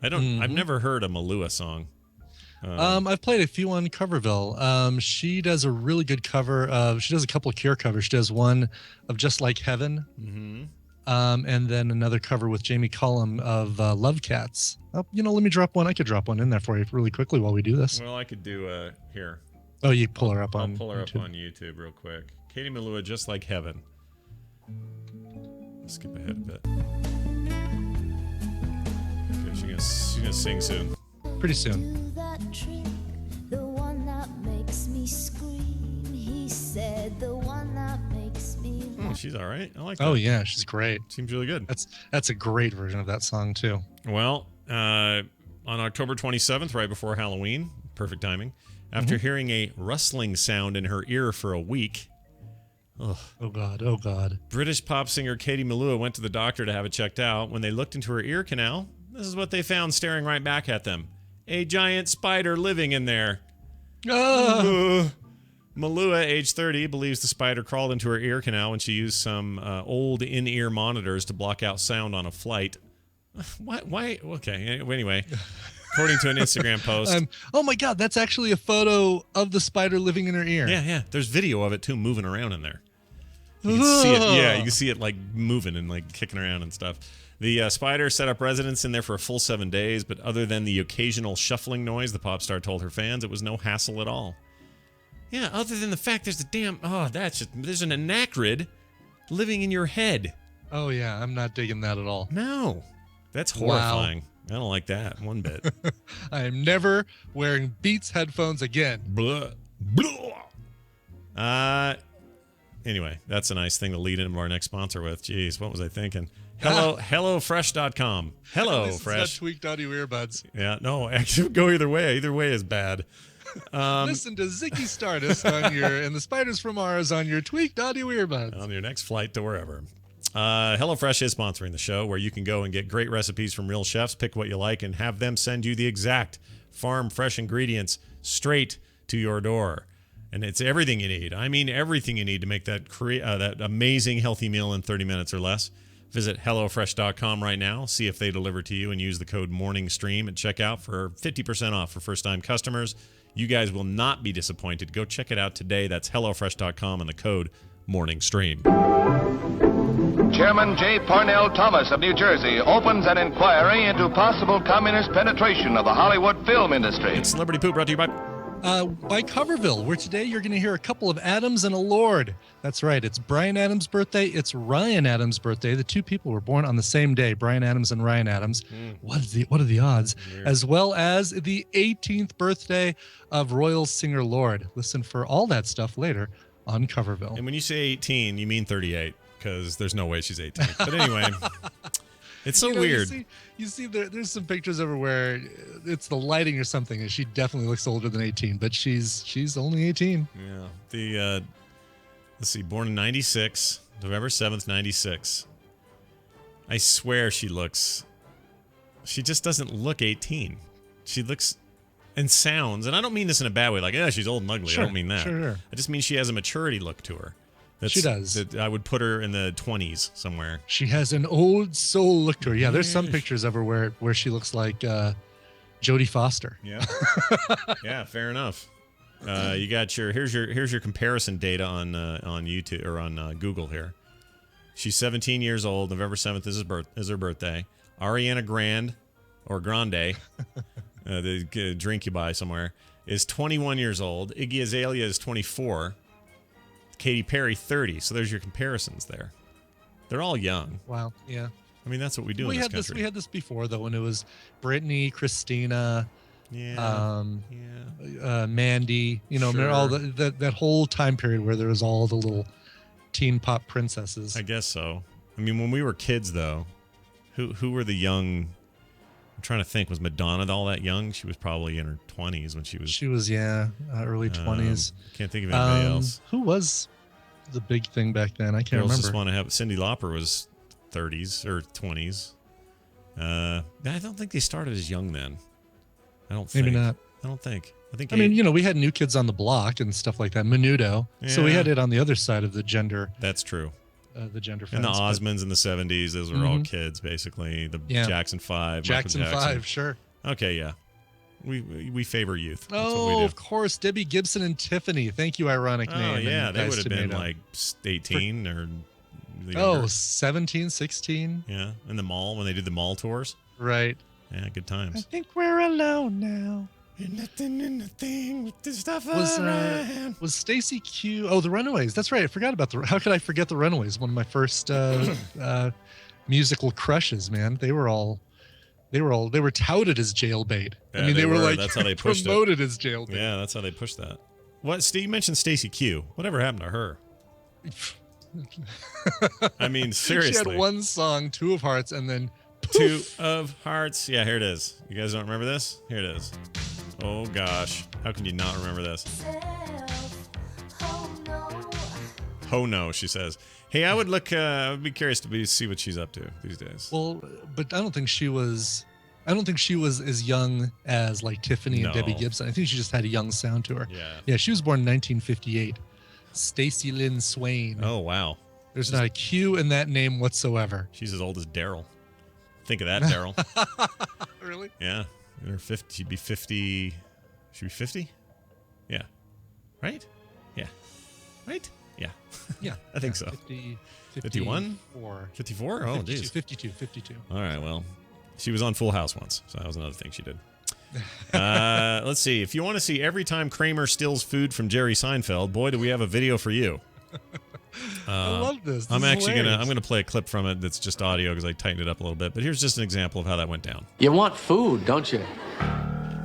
I've never heard a Melua song. I've played a few on Coverville. She does a really good cover she does a couple of Cure covers. She does one of Just Like Heaven. Mm-hmm. And then another cover with Jamie Cullum of Love Cats. Oh, let me drop one. I could drop one in there for you really quickly while we do this. Well, I could do here. Oh, you pull her up on I'll pull her YouTube. up on YouTube real quick. Katie Melua, Just Like Heaven. Let's skip ahead a bit. Okay, she's gonna sing soon. Pretty soon. the one that makes me Oh, she's all right. I like that. Oh yeah, she's great. Seems really good. That's a great version of that song too. Well, on October 27th, right before Halloween, perfect timing, after hearing a rustling sound in her ear for a week. Ugh. Oh God. British pop singer Katie Melua went to the doctor to have it checked out. When they looked into her ear canal, this is what they found staring right back at them. A giant spider living in there. Melua, age 30, believes the spider crawled into her ear canal when she used some old in-ear monitors to block out sound on a flight. Why? Okay, anyway. According to an Instagram post. Oh my God, that's actually a photo of the spider living in her ear. Yeah. There's video of it too, moving around in there. You can see it. Yeah, you can see it like moving and like kicking around and stuff. The spider set up residence in there for a full 7 days, but other than the occasional shuffling noise, the pop star told her fans, it was no hassle at all. Yeah, other than the fact there's there's an anacrid living in your head. Oh yeah, I'm not digging that at all. No, that's horrifying. Wow. I don't like that one bit. I am never wearing Beats headphones again. Blah. Anyway, that's a nice thing to lead into our next sponsor with. Jeez, what was I thinking? HelloFresh.com. HelloFresh. Tweaked audio earbuds. Yeah, no, actually go either way. Either way is bad. Listen to Ziggy Stardust and the Spiders from Mars on your tweaked audio earbuds. On your next flight to wherever. HelloFresh is sponsoring the show, where you can go and get great recipes from real chefs, pick what you like, and have them send you the exact farm fresh ingredients straight to your door. And it's everything you need. I mean, everything you need to make that that amazing healthy meal in 30 minutes or less. Visit HelloFresh.com right now. See if they deliver to you and use the code MorningStream at checkout for 50% off for first-time customers. You guys will not be disappointed. Go check it out today. That's HelloFresh.com and the code MorningStream. Chairman J. Parnell Thomas of New Jersey opens an inquiry into possible communist penetration of the Hollywood film industry. It's Celebrity Poop, brought to you by Coverville, where today you're going to hear a couple of Adams and a Lord. That's right. It's Bryan Adams' birthday. It's Ryan Adams' birthday. The two people were born on the same day, Bryan Adams and Ryan Adams. What are the odds? Weird. As well as the 18th birthday of Royal singer Lord. Listen for all that stuff later on Coverville. And when you say 18, you mean 38, because there's no way she's 18. But anyway, it's so weird. You see there's some pictures everywhere. It's the lighting or something, and she definitely looks older than 18, but she's only 18. Yeah. Let's see, born in 96, November 7th, 96. I swear she just doesn't look 18. She looks and sounds, and I don't mean this in a bad way, like, she's old and ugly. Sure, I don't mean that. Sure. I just mean she has a maturity look to her. She does. That I would put her in the 20s somewhere. She has an old soul look to her. Yeah, there's some pictures of her where she looks like Jodie Foster. Yeah. Yeah, fair enough. You got here's your comparison data on YouTube or on Google here. She's 17 years old. November 7th is her birthday. Ariana Grande, the drink you buy somewhere, is 21 years old. Iggy Azalea is 24. Katy Perry, 30. So there's your comparisons there. They're all young. Wow. Yeah. I mean, that's what we do in this country. We had this before, though, when it was Britney, Christina, Mandy. You know, Sure. all that whole time period where there was all the little teen pop princesses. I guess so. I mean, when we were kids, though, who were the young? I'm trying to think. Was Madonna all that young? She was probably in her 20s when she was. She was, early 20s. Can't think of anybody else. Who was the big thing back then? I can't Girls remember. just want to have. Cyndi Lauper was 30s or 20s. I don't think they started as young then. I don't think. Maybe not. I don't think. I mean, we had New Kids on the Block and stuff like that. Menudo. Yeah. So we had it on the other side of the gender. That's true. The gender and fence, the Osmonds in the 70s, those were all kids, basically. The Jackson 5. Jackson 5, sure. Okay, yeah. We favor youth. That's what we do. Of course. Debbie Gibson and Tiffany. Thank you, ironic name. Oh, yeah. They would have been tomato. like 18 or... younger. 17, 16. Yeah. In the mall, when they did the mall tours. Right. Yeah, good times. I think we're alone now. You're nothing in the thing with the stuff was Stacy Q? Oh, the Runaways. That's right. I forgot about how could I forget the Runaways? One of my first musical crushes. Man, they were touted as jailbait. Yeah, I mean, they were like that's how they pushed promoted as jailbait. Yeah, that's how they pushed that. what? Steve mentioned Stacey Q. Whatever happened to her? I mean, seriously. She had one song, Two of Hearts, and then Two of Hearts. Yeah, here it is. You guys don't remember this? Here it is. Oh gosh, how can you not remember this? Oh no, she says. Hey, I would be curious to see what she's up to these days. Well, but I don't think she was as young as like Tiffany and Debbie Gibson. I think she just had a young sound to her. Yeah, she was born in 1958. Stacey Lynn Swain. Oh wow. There's not a Q in that name whatsoever. She's as old as Daryl. Think of that, Daryl. Really? Yeah. In her 50, she'd be 50. Should be 50? Yeah. Right? Yeah. Right? Yeah. Yeah. I think so. 51? 54? Oh, 52, geez. 52. All right, well, she was on Full House once, so that was another thing she did. Let's see. If you want to see every time Kramer steals food from Jerry Seinfeld, boy, do we have a video for you. I love this. I'm gonna play a clip from it that's just audio because I tightened it up a little bit. But here's just an example of how that went down. You want food, don't you?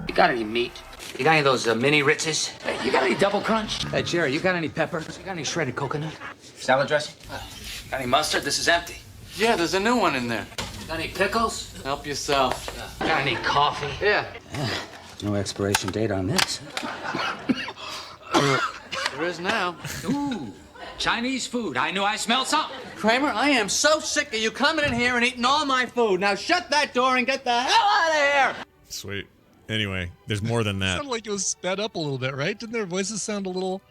You got any meat? You got any of those mini Ritzes? Hey, you got any double crunch? Hey, Jerry, you got any pepper? You got any shredded coconut? Salad dressing? Got any mustard? This is empty. Yeah, there's a new one in there. Got any pickles? Help yourself. Got any coffee? Yeah. No expiration date on this. There is now. Ooh, Chinese food. I knew I smelled something. Kramer, I am so sick of you coming in here and eating all my food. Now shut that door and get the hell out of here. Sweet. Anyway, there's more than that. It sounded like it was sped up a little bit, right? Didn't their voices sound a little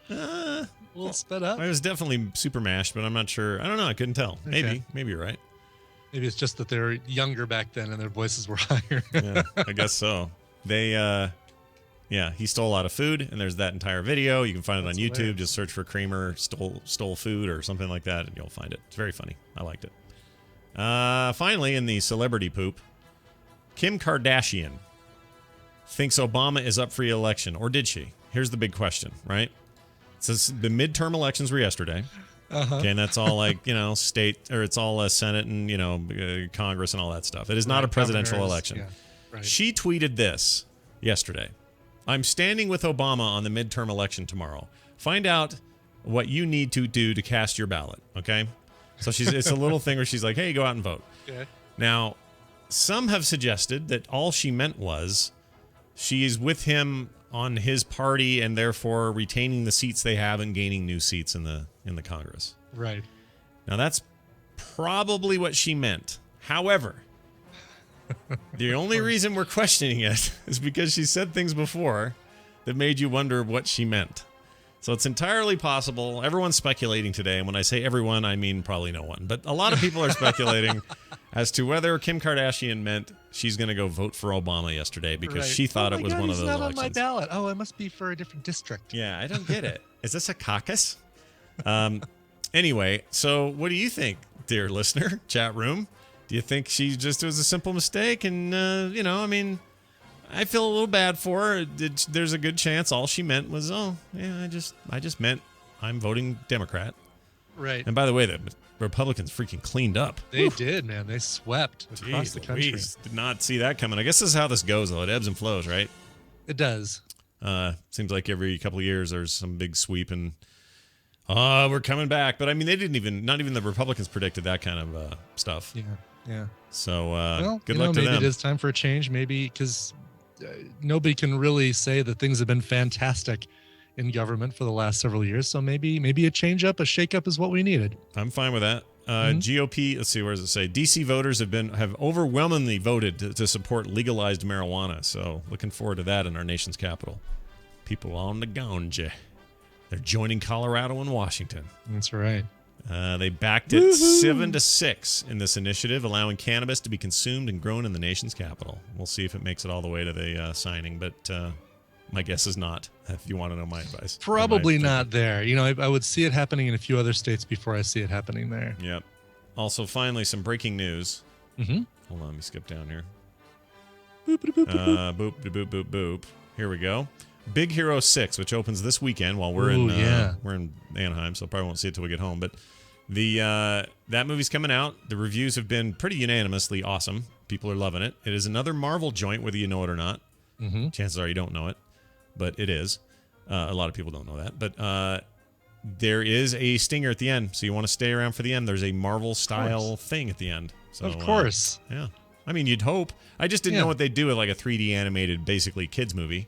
sped up? It was definitely super mashed, but I'm not sure. I don't know. I couldn't tell. Okay. Maybe you're right. Maybe it's just that they're younger back then and their voices were higher. Yeah, I guess so. They, he stole a lot of food, and there's that entire video. You can find it on YouTube. Hilarious. Just search for Kramer stole food or something like that, and you'll find it. It's very funny. I liked it. Finally, in the celebrity poop, Kim Kardashian thinks Obama is up for re-election, or did she? Here's the big question, right? So the midterm elections were yesterday. Uh-huh. Okay, and that's all like, state, or it's all Senate and, Congress and all that stuff. It is not a presidential election. Yeah, right. She tweeted this yesterday. I'm standing with Obama on the midterm election tomorrow. Find out what you need to do to cast your ballot, okay? So it's a little thing where she's like, hey, go out and vote. Okay. Now, some have suggested that all she meant was she is with him on his party and therefore retaining the seats they have and gaining new seats in the Congress. Right. Now, that's probably what she meant. However, the only reason we're questioning it is because she said things before that made you wonder what she meant. So it's entirely possible. Everyone's speculating today, and when I say everyone, I mean probably no one. But a lot of people are speculating as to whether Kim Kardashian meant she's going to go vote for Obama yesterday because she thought it was one of those not elections. on my ballot. Oh, it must be for a different district. Yeah, I don't get it. Is this a caucus? Anyway, so what do you think, dear listener, chat room? Do you think she just was a simple mistake? And, I feel a little bad for her. There's a good chance all she meant was, I just meant I'm voting Democrat. Right. And by the way, the Republicans freaking cleaned up. They did, man. They swept across the country. Louise. Did not see that coming. I guess this is how this goes, though. It ebbs and flows, right? It does. Seems like every couple of years there's some big sweep and we're coming back. But I mean, not even the Republicans predicted that kind of stuff. Yeah. So good maybe luck to them. Maybe it is time for a change. Maybe because nobody can really say that things have been fantastic in government for the last several years. So maybe a change up, a shake up is what we needed. I'm fine with that. GOP, let's see, where does it say? DC voters have overwhelmingly voted to support legalized marijuana. So looking forward to that in our nation's capital. People on the ganja. They're joining Colorado and Washington. That's right. They backed it 7-6 in this initiative, allowing cannabis to be consumed and grown in the nation's capital. We'll see if it makes it all the way to the signing, but my guess is not, if you want to know my advice. Probably not there. I would see it happening in a few other states before I see it happening there. Yep. Also, finally, some breaking news. Mm-hmm. Hold on, let me skip down here. Boop, boop, boop, boop. Here we go. Big Hero 6, which opens this weekend while we're in Anaheim, so probably won't see it till we get home. But that movie's coming out. The reviews have been pretty unanimously awesome. People are loving it. It is another Marvel joint, whether you know it or not. Mm-hmm. Chances are you don't know it, but it is. A lot of people don't know that, but there is a stinger at the end, so you want to stay around for the end. There's a Marvel-style thing at the end. So, of course. Yeah. I mean, you'd hope. I just didn't know what they'd do with like a 3D animated, basically kids movie,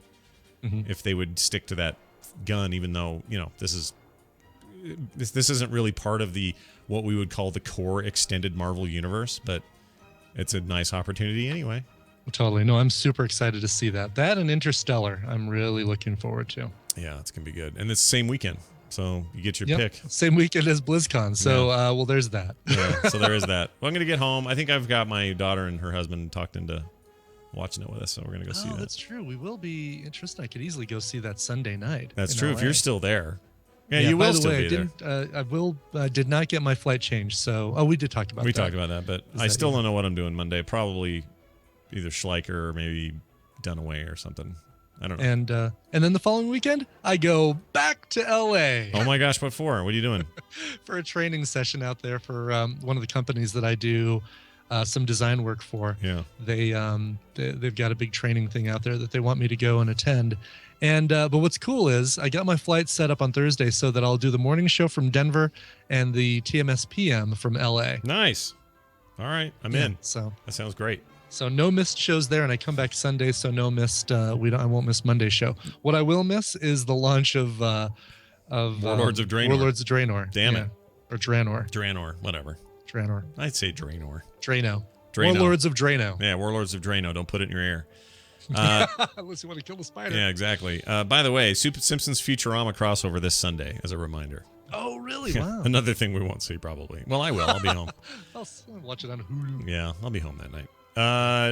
if they would stick to that gun, even though, this isn't really part of what we would call the core extended Marvel universe, but it's a nice opportunity anyway. Totally. No, I'm super excited to see that. That and Interstellar, I'm really looking forward to. Yeah, it's going to be good. And it's the same weekend, so you get your pick. Same weekend as BlizzCon. So, well, there's that. Yeah, so there is that. Well, I'm going to get home. I think I've got my daughter and her husband talked into watching it with us, so we're going to go see that. That's true. We will be interested. I could easily go see that Sunday night. That's true. LA. If you're still there. Yeah, you will still be there. I did not get my flight changed, so we did talk about that. We talked about that, but I still don't know what I'm doing Monday. Probably either Schleicher or maybe Dunaway or something. I don't know. And then the following weekend, I go back to LA. Oh my gosh, what for? What are you doing? For a training session out there for one of the companies that I do some design work for. Yeah. They've got a big training thing out there that they want me to go and attend. And but what's cool is I got my flight set up on Thursday so that I'll do the morning show from Denver and the TMS PM from LA. Nice. All right, I'm in. So that sounds great. So no missed shows there, and I come back Sunday, so no missed. I won't miss Monday's show. What I will miss is the launch of Warlords of Draenor. Warlords of Draenor. Damn it. Or Draenor. Draenor, whatever. Draenor. I'd say Draenor. Drano. Warlords of Drano. Yeah, Warlords of Drano. Don't put it in your ear. Unless you want to kill the spider. Yeah, exactly. By the way, Simpsons Futurama crossover this Sunday, as a reminder. Oh, really? Wow. Another thing we won't see, probably. Well, I will. I'll be home. I'll watch it on Hulu. Yeah, I'll be home that night.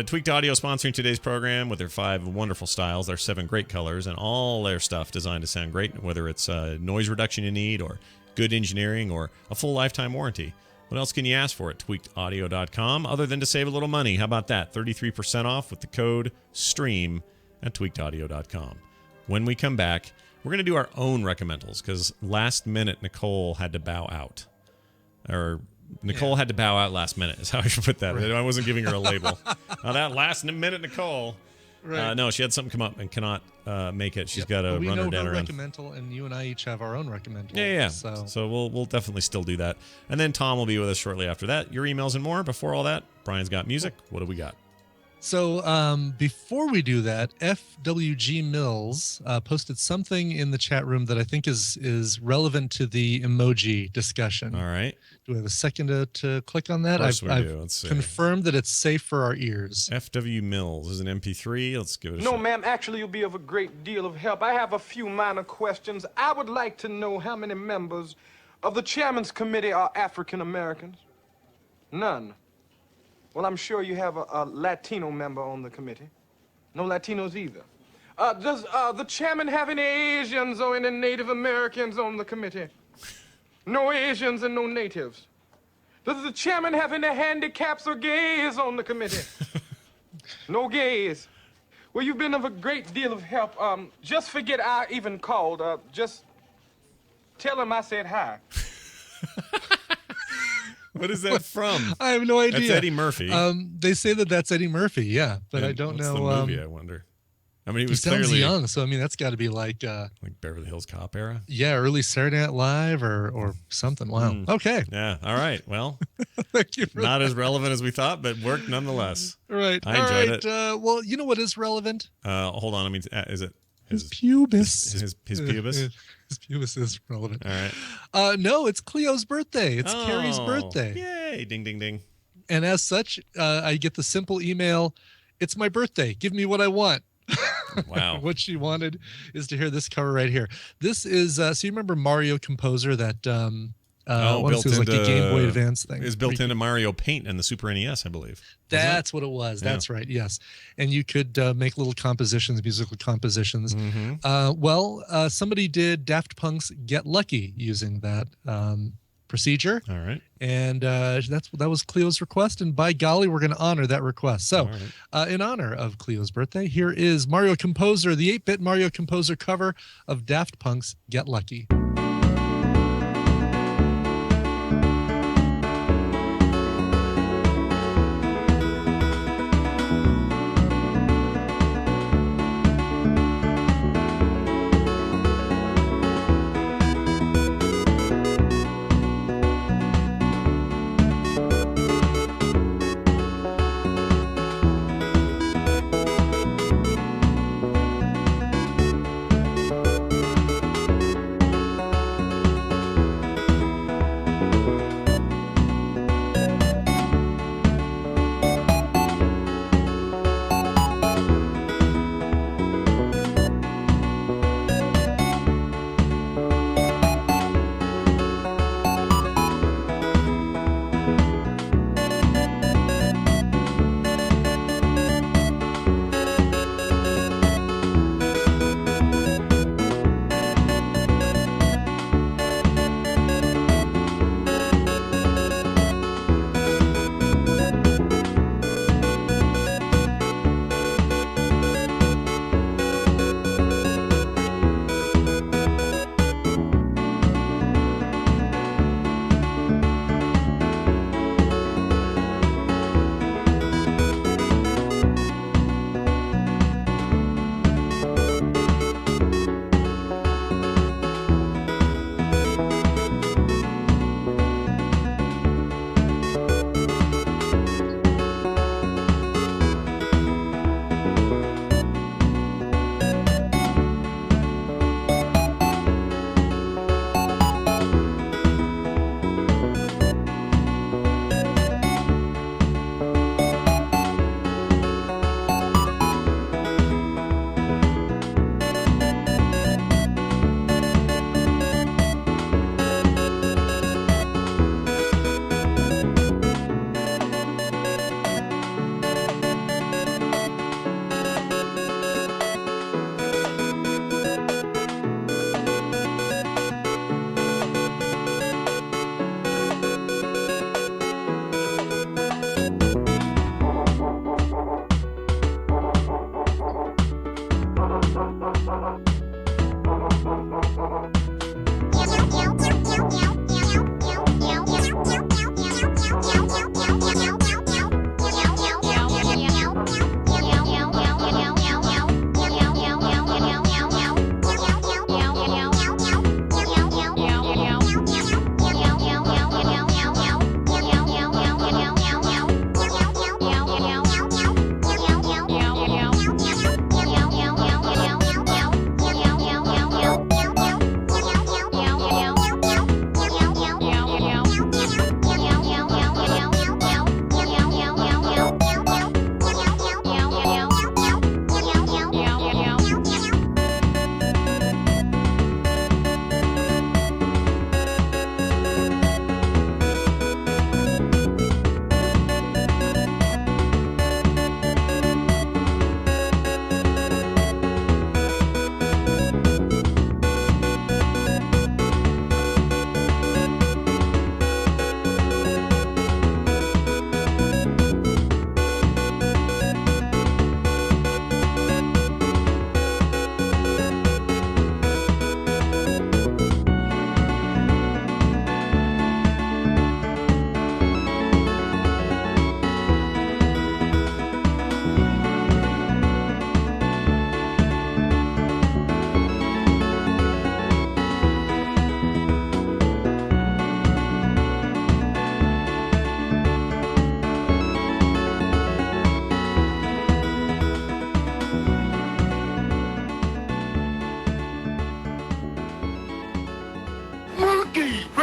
Tweaked Audio sponsoring today's program with their 5 wonderful styles, their 7 great colors, and all their stuff designed to sound great, whether it's noise reduction you need or good engineering or a full lifetime warranty. What else can you ask for at tweakedaudio.com other than to save a little money? How about that? 33% off with the code STREAM at tweakedaudio.com. When we come back, we're going to do our own recommendals because last minute Nicole had to bow out. Or Nicole had to bow out last minute is how I should put that. Right. I wasn't giving her a label. Now that last minute Nicole... Right. No, she had something come up and cannot make it. She's got to run her dad around. We know her recommendal, and you and I each have our own recommendal. Yeah. So we'll definitely still do that. And then Tom will be with us shortly after that. Your emails and more. Before all that, Brian's got music. What do we got? So before we do that, FWG Mills posted something in the chat room that I think is relevant to the emoji discussion. All right. Do we have a second to click on that? Of course I've we do. Let's see. Confirmed that it's safe for our ears. FW Mills is an MP3. Let's give it a shot. No, ma'am. Actually, you'll be of a great deal of help. I have a few minor questions. I would like to know how many members of the Chairman's Committee are African Americans. None. Well, I'm sure you have a Latino member on the committee. No Latinos either. Does the chairman have any Asians or any Native Americans on the committee? No Asians and no natives. Does the chairman have any handicaps or gays on the committee? No gays. Well, you've been of a great deal of help. Just forget I even called. Just tell him I said hi. What is that from? I have no idea. That's Eddie Murphy. They say that's Eddie Murphy, yeah, but and I don't know. What's the movie, I wonder. I mean, he sounds clearly young, so I mean that's got to be like Beverly Hills Cop era. Yeah, early Saturday Night Live or something. Wow. Okay. Yeah. All right. Well, thank you. For not that. as relevant as we thought, but worked nonetheless. Right. I enjoyed it. Well, you know what is relevant? Hold on. I mean, is it his pubis? His pubis. His pubis is relevant. All right. No, it's Cleo's birthday. It's Carrie's birthday. Yay! Ding, ding, ding. And as such, I get the simple email, "It's my birthday. Give me what I want." Wow. What she wanted is to hear this cover right here. This is so you remember Mario Composer, that built into like a Game Boy Advance thing. Is built into Mario Paint and the Super NES, I believe. That's what it was. Yeah. That's right. Yes. And you could make little compositions, musical compositions. Mm-hmm. Somebody did Daft Punk's Get Lucky using that procedure. All right. And that was Cleo's request. And by golly, we're going to honor that request. So in honor of Cleo's birthday, here is Mario Composer, the 8-bit Mario Composer cover of Daft Punk's Get Lucky.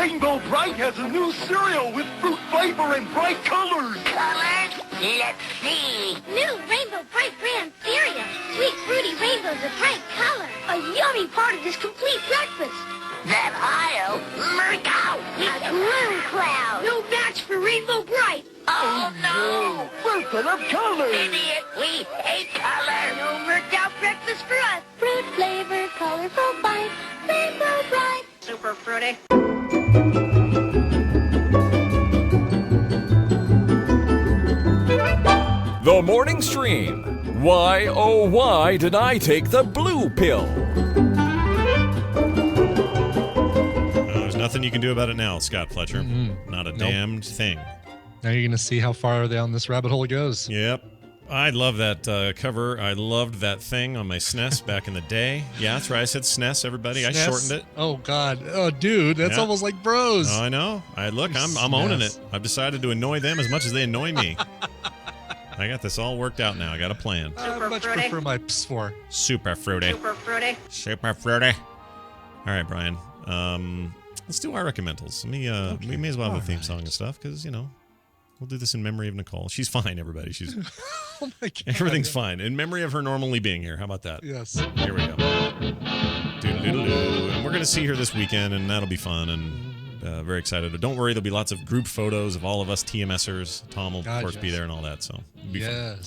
Rainbow Bright has a new cereal with fruit flavor and bright colors. Colors? Let's see. New Rainbow Bright brand cereal. Sweet fruity rainbows of bright color. A yummy part of this complete breakfast. That aisle? Mirko! A gloom cloud. No match for Rainbow Bright. Oh, no! We're full of colors. Idiot, we hate color. No Mirked out breakfast for us. Fruit flavor, colorful bite. Rainbow Bright. Super fruity. The Morning Stream. Why, oh, why did I take the blue pill? There's nothing you can do about it now, Scott Fletcher. Not a damned thing. Now you're going to see how far down this rabbit hole it goes. Yep. I love that cover. I loved that thing on my SNES back in the day. Yeah, that's right. I said SNES, everybody. I SNES? shortened it. Oh, God. Oh, dude. That's almost like bros. Oh, I know. I'm owning it. I've decided to annoy them as much as they annoy me. I got this all worked out now. I got a plan. I much prefer my PS4. Super fruity. Super fruity. Super fruity. All right, Brian. Let's do our recommendals. We may as well have a theme song and stuff because, we'll do this in memory of Nicole. She's fine, everybody. She's Oh my God. Everything's fine. In memory of her normally being here. How about that? Yes. Here we go. Doodle-doodle-doo. And we're going to see her this weekend, and that'll be fun, and very excited. But don't worry, there'll be lots of group photos of all of us TMSers. Tom will, of course, be there and all that, so it'll be fun.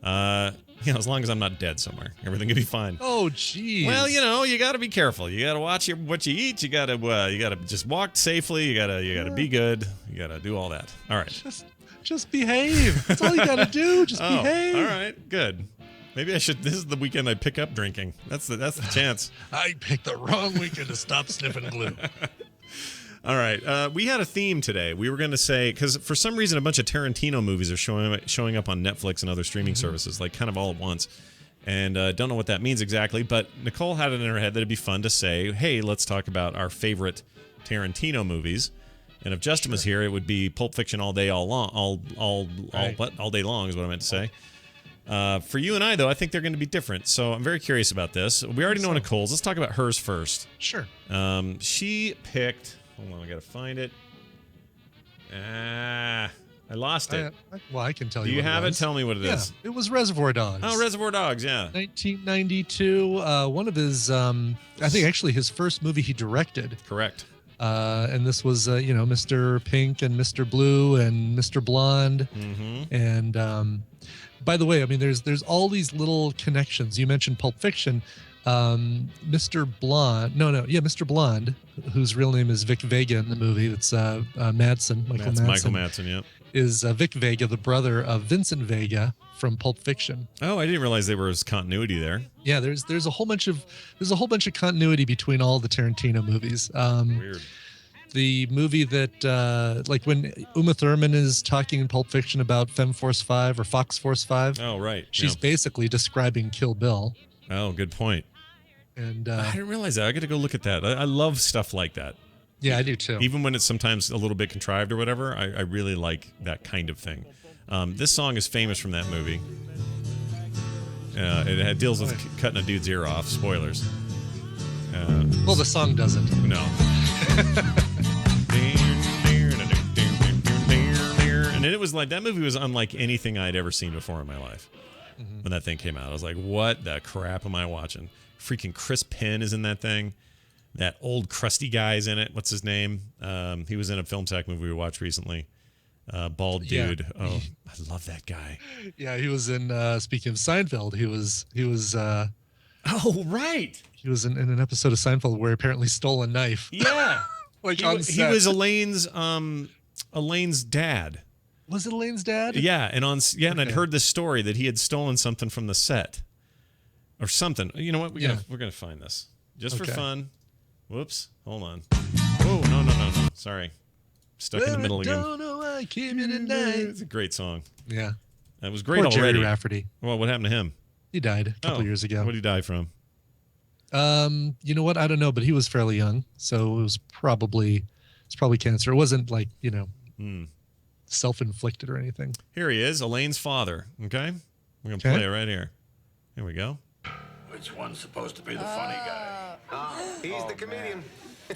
As long as I'm not dead somewhere, everything will be fine. Oh, geez. Well, you got to be careful. You got to watch what you eat. You got to just walk safely. You got to be good. You got to do all that. All right. Just behave. That's all you got to do. Just behave. All right. Good. Maybe I should. This is the weekend I pick up drinking. That's the chance. I picked the wrong weekend to stop sniffing glue. All right. We had a theme today. We were going to say, because for some reason a bunch of Tarantino movies are showing up on Netflix and other streaming services, like kind of all at once. And don't know what that means exactly, but Nicole had it in her head that it'd be fun to say, hey, let's talk about our favorite Tarantino movies. And if Justin was here, it would be Pulp Fiction all day, all day long is what I meant to say. For you and I, though, I think they're going to be different. So I'm very curious about this. We already know Nicole's. Let's talk about hers first. Sure. She picked. Hold on, I gotta find it. I lost it. I can tell you. Do you have it? Tell me what it is. It was Reservoir Dogs. Oh, Reservoir Dogs, yeah. 1992. One of his, I think actually his first movie he directed. Correct. And this was, Mr. Pink and Mr. Blue and Mr. Blonde. Mm-hmm. And by the way, I mean, there's all these little connections. You mentioned Pulp Fiction. Mr. Blonde, Mr. Blonde, whose real name is Vic Vega in the movie. That's Madsen, Michael Madsen, yep. Is Vic Vega, the brother of Vincent Vega from Pulp Fiction. Oh, I didn't realize there was continuity there. Yeah, there's a whole bunch of continuity between all the Tarantino movies. Weird. The movie that, like when Uma Thurman is talking in Pulp Fiction about Femme Force 5 or Fox Force 5. Oh, right. She's basically describing Kill Bill. Oh, good point. And I didn't realize that. I got to go look at that. I love stuff like that. Yeah, I do too. Even when it's sometimes a little bit contrived or whatever, I really like that kind of thing. This song is famous from that movie. It deals with cutting a dude's ear off. Spoilers. Well, the song doesn't. No. And it was like, that movie was unlike anything I'd ever seen before in my life. When that thing came out, I was like, what the crap am I watching? Freaking Chris Penn is in that thing. That old crusty guy's in it. What's his name? He was in a film sack movie we watched recently. Bald dude. Yeah. Oh, I love that guy. Yeah, he was in, speaking of Seinfeld, he was oh, right. He was in an episode of Seinfeld where he apparently stole a knife. Yeah. Like on set. He was Elaine's dad. Was it Elaine's dad? Yeah, and and I'd heard this story that he had stolen something from the set, or something. You know what? We're gonna find this just for fun. Whoops! Hold on. Oh no! Sorry, stuck in the middle again. Don't know why I came in tonight. It's a great song. Yeah, that was great. Poor already. Jerry Rafferty. Well, what happened to him? He died a couple years ago. What did he die from? You know what? I don't know, but he was fairly young, so it's probably cancer. It wasn't like self-inflicted or anything. Here he is, Elaine's father. Okay, we're gonna play it right here. Here we go. Which one's supposed to be the funny guy? He's the comedian.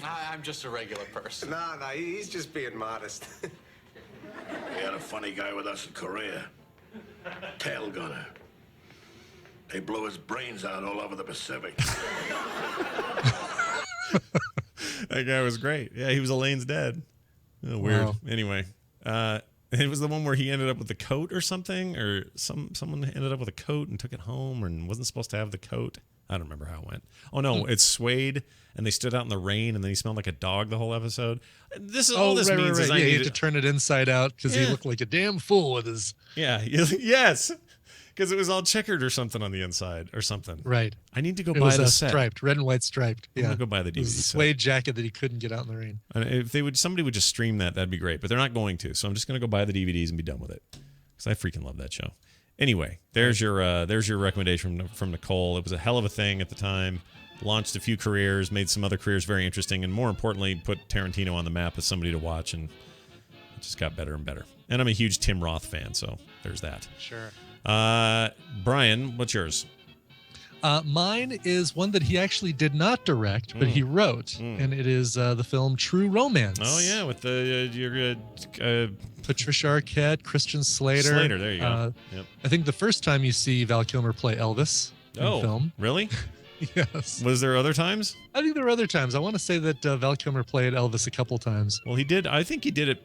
I'm just a regular person. No, he's just being modest. We had a funny guy with us in Korea. Tail gunner. They blew his brains out all over the Pacific. That guy was great. Yeah, he was Elaine's dad. Oh, weird. Wow. Anyway, it was the one where he ended up with the coat or something, or someone ended up with a coat and took it home and wasn't supposed to have the coat. I don't remember how it went. Oh no, it swayed and they stood out in the rain and then he smelled like a dog the whole episode. This is all this means is I Yeah, he need had to turn it inside out because he looked like a damn fool with his. Yeah, yes, because it was all checkered or something on the inside or something. Right. I need to go It buy was the set. striped, red and white striped. I'm Yeah. gonna go buy the It was DVD a set. suede jacket that he couldn't get out in the rain. And if somebody would just stream that, that'd be great. But they're not going to, so I'm just gonna go buy the DVDs and be done with it because I freaking love that show. Anyway, there's your recommendation from Nicole. It was a hell of a thing at the time. Launched a few careers, made some other careers very interesting, and more importantly, put Tarantino on the map as somebody to watch, and it just got better and better. And I'm a huge Tim Roth fan, so there's that. Sure. Brian, what's yours? Mine is one that he actually did not direct, but he wrote, and it is the film True Romance. Oh yeah, with the Patricia Arquette, Christian Slater. Slater, there you go. Yep. I think the first time you see Val Kilmer play Elvis in film. Really? Yes. Was there other times? I think there were other times. I want to say that Val Kilmer played Elvis a couple times. Well, he did. I think he did it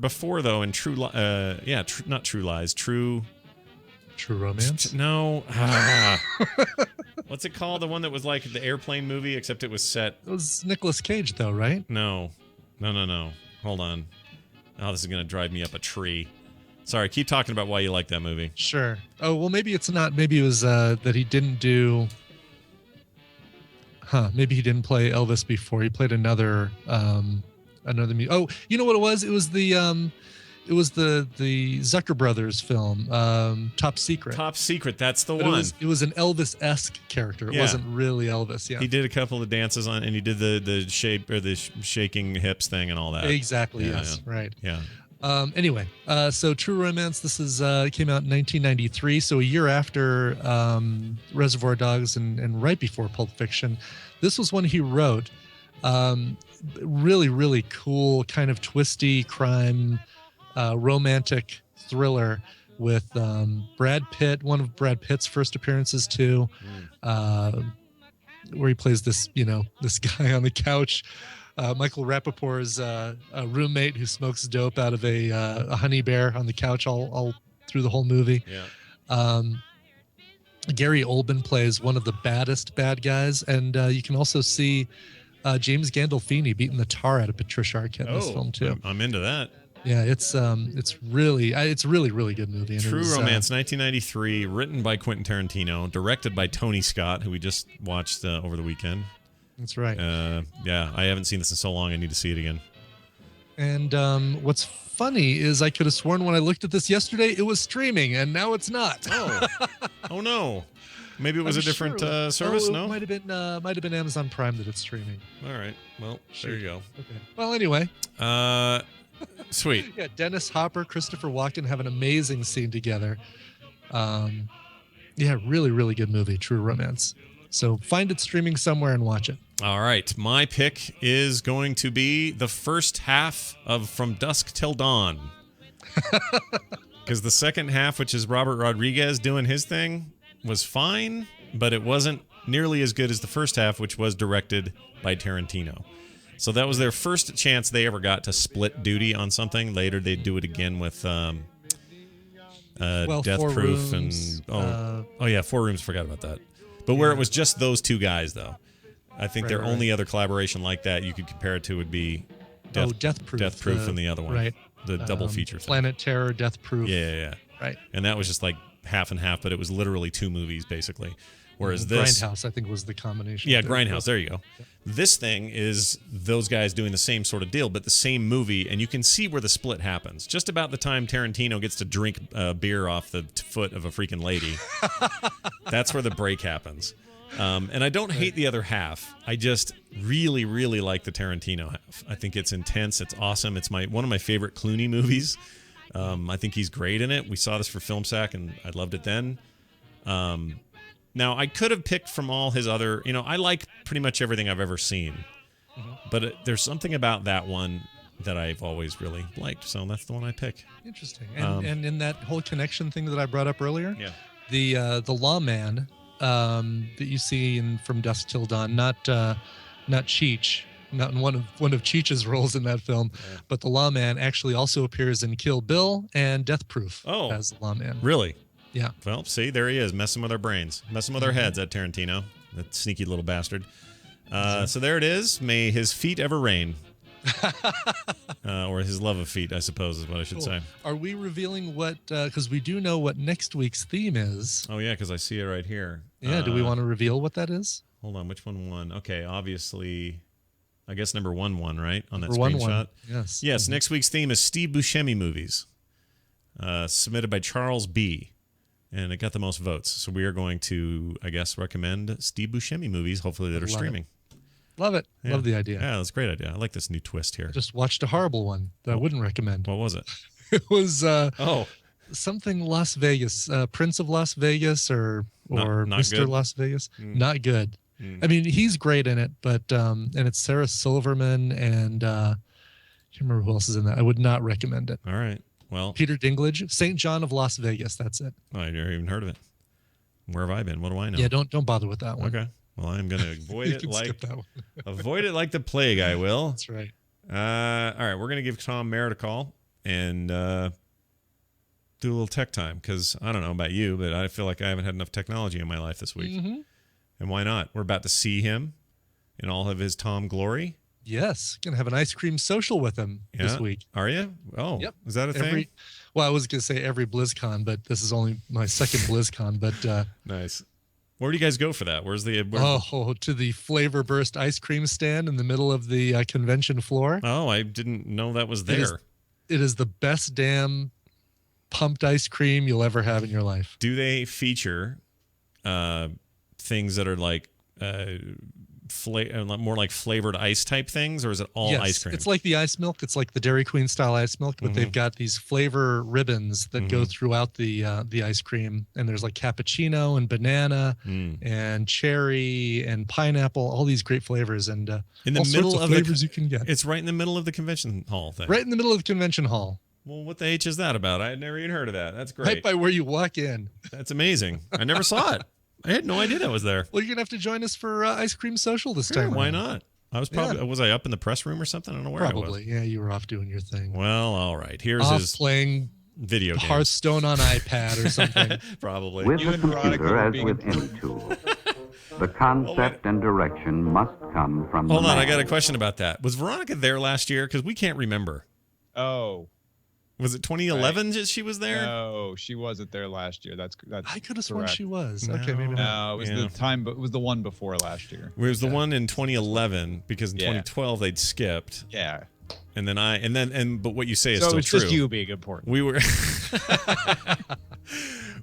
before though in True not True Lies, True Romance. No. What's it called? The one that was like the airplane movie, except it was set. It was Nicolas Cage, though, right? No. Hold on. Oh, this is gonna drive me up a tree. Sorry, keep talking about why you like that movie. Sure. Oh, well, maybe it's not. Maybe it was that he didn't do. Maybe he didn't play Elvis before. He played another. Oh, you know what it was? It was the Zucker Brothers film, Top Secret. Top Secret, that's the But one. It was an Elvis-esque character. It wasn't really Elvis. Yeah. He did a couple of dances on, and he did the shape or the shaking hips thing and all that. Exactly. Yeah, yes. yeah. Right. Yeah. Anyway, so True Romance. This is came out in 1993, so a year after Reservoir Dogs and right before Pulp Fiction. This was one he wrote. Really, really cool, kind of twisty crime, romantic thriller with Brad Pitt. One of Brad Pitt's first appearances too, where he plays this guy on the couch. Michael Rappaport's roommate who smokes dope out of a honey bear on the couch all through the whole movie. Yeah. Gary Oldman plays one of the baddest bad guys, and you can also see James Gandolfini beating the tar out of Patricia Arquette in this film too. I'm into that. Yeah, it's really good movie. And True it was, Romance, 1993, written by Quentin Tarantino, directed by Tony Scott, who we just watched over the weekend. That's right. Yeah, I haven't seen this in so long. I need to see it again. And what's funny is I could have sworn when I looked at this yesterday it was streaming, and now it's not. Oh no, maybe it was a different service. No, it might have been Amazon Prime that it's streaming. All right. Well, there you go. Okay. Well, anyway. Sweet. Yeah, Dennis Hopper, Christopher Walken have an amazing scene together. Yeah, really, really good movie, True Romance. So find it streaming somewhere and watch it. All right. My pick is going to be the first half of From Dusk Till Dawn. Because the second half, which is Robert Rodriguez doing his thing, was fine, but it wasn't nearly as good as the first half, which was directed by Tarantino. So that was their first chance they ever got to split duty on something. Later, they'd do it again with Death Four Proof Rooms, and yeah, Four Rooms. Forgot about that. But where it was just those two guys, though, I think their only other collaboration like that you could compare it to would be Death Proof. Death Proof and the other one, right? The double feature thing. Planet Terror, Death Proof. Yeah. Right. And that was just like half and half, but it was literally two movies basically. Whereas this Grindhouse, I think, was the combination. Yeah, Grindhouse. There you go. This thing is those guys doing the same sort of deal, but the same movie, and you can see where the split happens. Just about the time Tarantino gets to drink beer off the foot of a freaking lady, that's where the break happens. And I don't hate the other half. I just really, really like the Tarantino half. I think it's intense. It's awesome. It's one of my favorite Clooney movies. I think he's great in it. We saw this for Film Sack, and I loved it then. Now, I could have picked from all his other, I like pretty much everything I've ever seen. But there's something about that one that I've always really liked, so that's the one I pick. Interesting. And in that whole connection thing that I brought up earlier, yeah, the lawman that you see in From Dusk Till Dawn, not Cheech, not in one of Cheech's roles in that film, but the lawman actually also appears in Kill Bill and Death Proof as the lawman. Really? Yeah. Well, see, there he is, messing with our brains, messing with our heads, that Tarantino, that sneaky little bastard. So there it is. May his feet ever reign. Or his love of feet, I suppose, is what I should say. Are we revealing what, because we do know what next week's theme is. Oh, yeah, because I see it right here. Yeah, do we want to reveal what that is? Hold on, which one won? Okay, obviously, I guess number 1 won, right? On that Number 1 screenshot? won, yes. Yes, next week's theme is Steve Buscemi movies, submitted by Charles B., and it got the most votes. So we are going to, I guess, recommend Steve Buscemi movies, hopefully that are streaming. Love it. Yeah. Love the idea. Yeah, that's a great idea. I like this new twist here. I just watched a horrible one that I wouldn't recommend. What was it? It was something Las Vegas, Prince of Las Vegas or Not Mr. good? Las Vegas. Not good. I mean, he's great in it, but and it's Sarah Silverman and I can't remember who else is in that. I would not recommend it. All right. Well, Peter Dinklage, St. John of Las Vegas. That's it. I never even heard of it. Where have I been? What do I know? Yeah, don't bother with that one. Okay. Well, I'm going to avoid You it can skip that one. avoid it like the plague. I will. That's right. All right, we're going to give Tom Merritt a call and do a little tech time because I don't know about you, but I feel like I haven't had enough technology in my life this week. Mm-hmm. And why not? We're about to see him in all of his Tom glory. Yes, gonna have an ice cream social with him this week. Are you? Oh, yep. Is that a thing? Well, I was gonna say every BlizzCon, but this is only my second BlizzCon. But nice. Where do you guys go for that? Where's the? To the Flavor Burst ice cream stand in the middle of the convention floor. Oh, I didn't know that was there. It is the best damn pumped ice cream you'll ever have in your life. Do they feature things that are like more like flavored ice type things, or is it all ice cream? It's like the ice milk. It's like the Dairy Queen style ice milk, but they've got these flavor ribbons that go throughout the ice cream. And there's like cappuccino and banana and cherry and pineapple, all these great flavors and in the all middle sorts of flavors you can get. It's right in the middle of the convention hall thing. Right in the middle of the convention hall. Well, what the H is that about? I had never even heard of that. That's great. Right by where you walk in. That's amazing. I never saw it. I had no idea that was there. Well, you're gonna have to join us for ice cream social this time. Why not? I was probably was I up in the press room or something? I don't know where Probably. I was. Yeah, you were off doing your thing. Well, all right. Here's his playing video games. Hearthstone on iPad or something. Probably. With a computer, as with any tool, the concept and direction must come from Hold the on, man. I got a question about that. Was Veronica there last year? Because we can't remember. Oh. Was it 2011 that she was there? No, she wasn't there last year. That's I could have sworn correct. she was. No. Okay, maybe not. No, it was the time, but it was the one before last year. It was the one in 2011 because in 2012 they'd skipped. Yeah. And then but what you say is So still it's true. just you being important. We were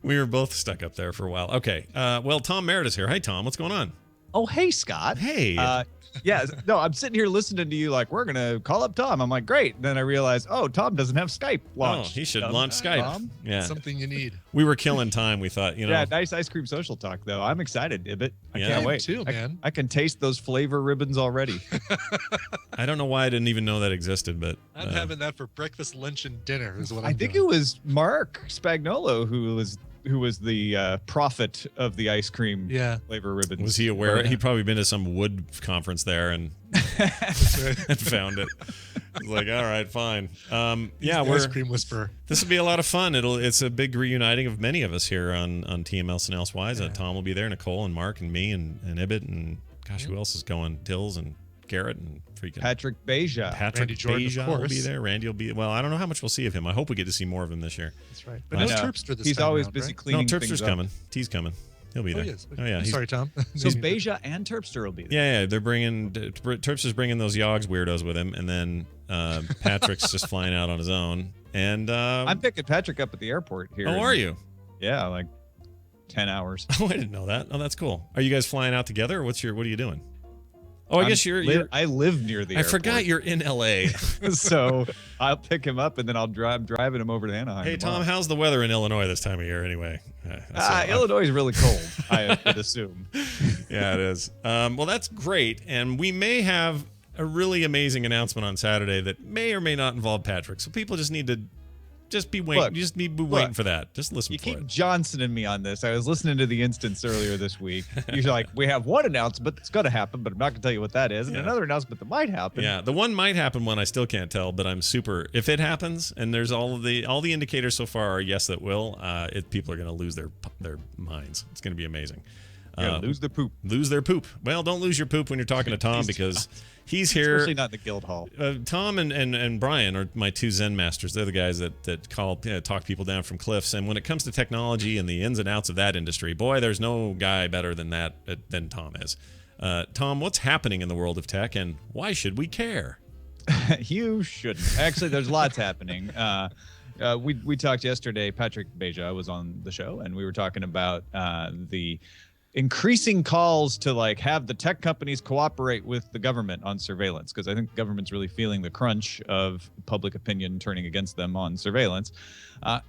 we were both stuck up there for a while. Okay. Well, Tom Merritt is here. Hey, Tom. What's going on? Oh, hey, Scott. Hey. Yeah, no, I'm sitting here listening to you like, we're going to call up Tom. I'm like, great. And then I realized, Tom doesn't have Skype launched. Oh, he should launch Skype. Tom? Yeah. Something you need. We were killing time. We thought, Yeah, nice ice cream social talk, though. I'm excited, Ibbot. I can't wait. too, man. I can taste those flavor ribbons already. I don't know why I didn't even know that existed, but I'm having that for breakfast, lunch, and dinner is what I think it was Mark Spagnolo who was the prophet of the ice cream flavor ribbons. Was he aware? He'd probably been to some wood conference there and found it. He's like, all right, fine. Yeah, Ice Cream Whisperer. This will be a lot of fun. It's a big reuniting of many of us here on TMS and Elsewise. Tom will be there, Nicole and Mark and me and Ibbot and gosh, who else is going? Tills and Garrett and freaking Patrick Beja. Randy Jordan, of will course. be there. Randy will be. Well, I don't know how much we'll see of him. I hope we get to see more of him this year. That's right. But no Terpster this He's time always around, busy right? cleaning No, Terpster's things up. coming. T's coming. He'll be there. he is. Oh yeah. I'm sorry, Tom. So Beja and Terpster will be there. Yeah, they're bringing Terpster's bringing those Yogs weirdos with him, and then Patrick's just flying out on his own. And I'm picking Patrick up at the airport here. Oh, are you? Yeah, like 10 hours. Oh, I didn't know that. Oh, that's cool. Are you guys flying out together, or what are you doing? Oh, I guess you're I live near the airport. I forgot you're in LA. So I'll pick him up and then I'm driving him over to Anaheim. Hey, tomorrow. Tom, how's the weather in Illinois this time of year anyway? Illinois is really cold, I would assume. Yeah, it is. Well, that's great. And we may have a really amazing announcement on Saturday that may or may not involve Patrick. So people just need to be waiting. Look, you just need to be waiting for that. Just listen You for keep it. Johnson and me on this. I was listening to the instance earlier this week. You're like, we have one announcement that's going to happen, but I'm not going to tell you what that is, and another announcement that might happen. Yeah, the one might happen one I still can't tell, but I'm super. If it happens, and there's all the indicators so far are yes, that will. People are going to lose their minds. It's going to be amazing. Lose their poop. Lose their poop. Well, don't lose your poop when you're talking to Tom because he's here. Especially not in the guild hall. Tom and Brian are my two Zen masters. They're the guys that talk people down from cliffs. And when it comes to technology and the ins and outs of that industry, boy, there's no guy better than Tom is. Tom, what's happening in the world of tech, and why should we care? You shouldn't. Actually, there's lots happening. We talked yesterday. Patrick Beja was on the show, and we were talking about the increasing calls to have the tech companies cooperate with the government on surveillance, because I think the government's really feeling the crunch of public opinion turning against them on surveillance.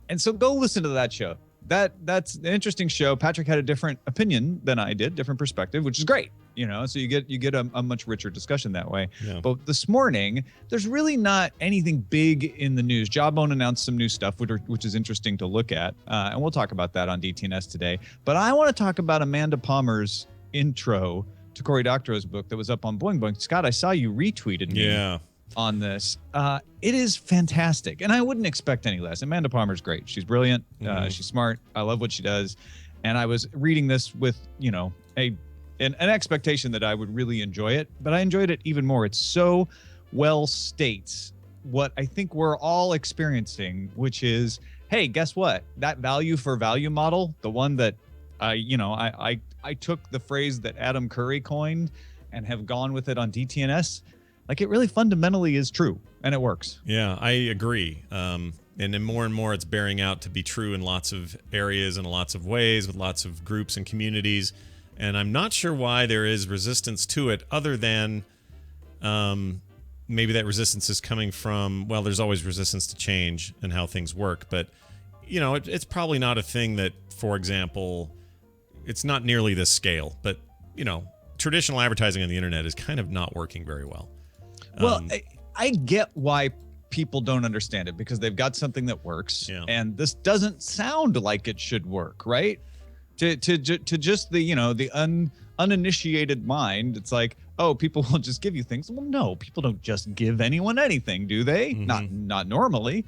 And so go listen to that show. That's an interesting show. Patrick had a different opinion than I did, different perspective, which is great. So you get a much richer discussion that way. Yeah. But this morning, there's really not anything big in the news. Jawbone announced some new stuff, which is interesting to look at. And we'll talk about that on DTNS today. But I want to talk about Amanda Palmer's intro to Cory Doctorow's book that was up on Boing Boing. Scott, I saw you retweeted me on this. It is fantastic. And I wouldn't expect any less. Amanda Palmer's great. She's brilliant. She's smart. I love what she does. And I was reading this with, an expectation that I would really enjoy it, but I enjoyed it even more. It so well states what I think we're all experiencing, which is, hey, guess what? That value for value model, the one that I took the phrase that Adam Curry coined and have gone with it on DTNS. It really fundamentally is true, and it works. Yeah, I agree. And then more and more it's bearing out to be true in lots of areas and lots of ways with lots of groups and communities. And I'm not sure why there is resistance to it other than maybe that resistance is coming from, well, there's always resistance to change and how things work. But, it's probably not a thing that, for example, it's not nearly this scale. But, traditional advertising on the internet is kind of not working very well. Well, I get why people don't understand it, because they've got something that works. Yeah. And this doesn't sound like it should work, right? To just the uninitiated mind, it's like, oh, people will just give you things. Well, no, people don't just give anyone anything, do they? Not normally.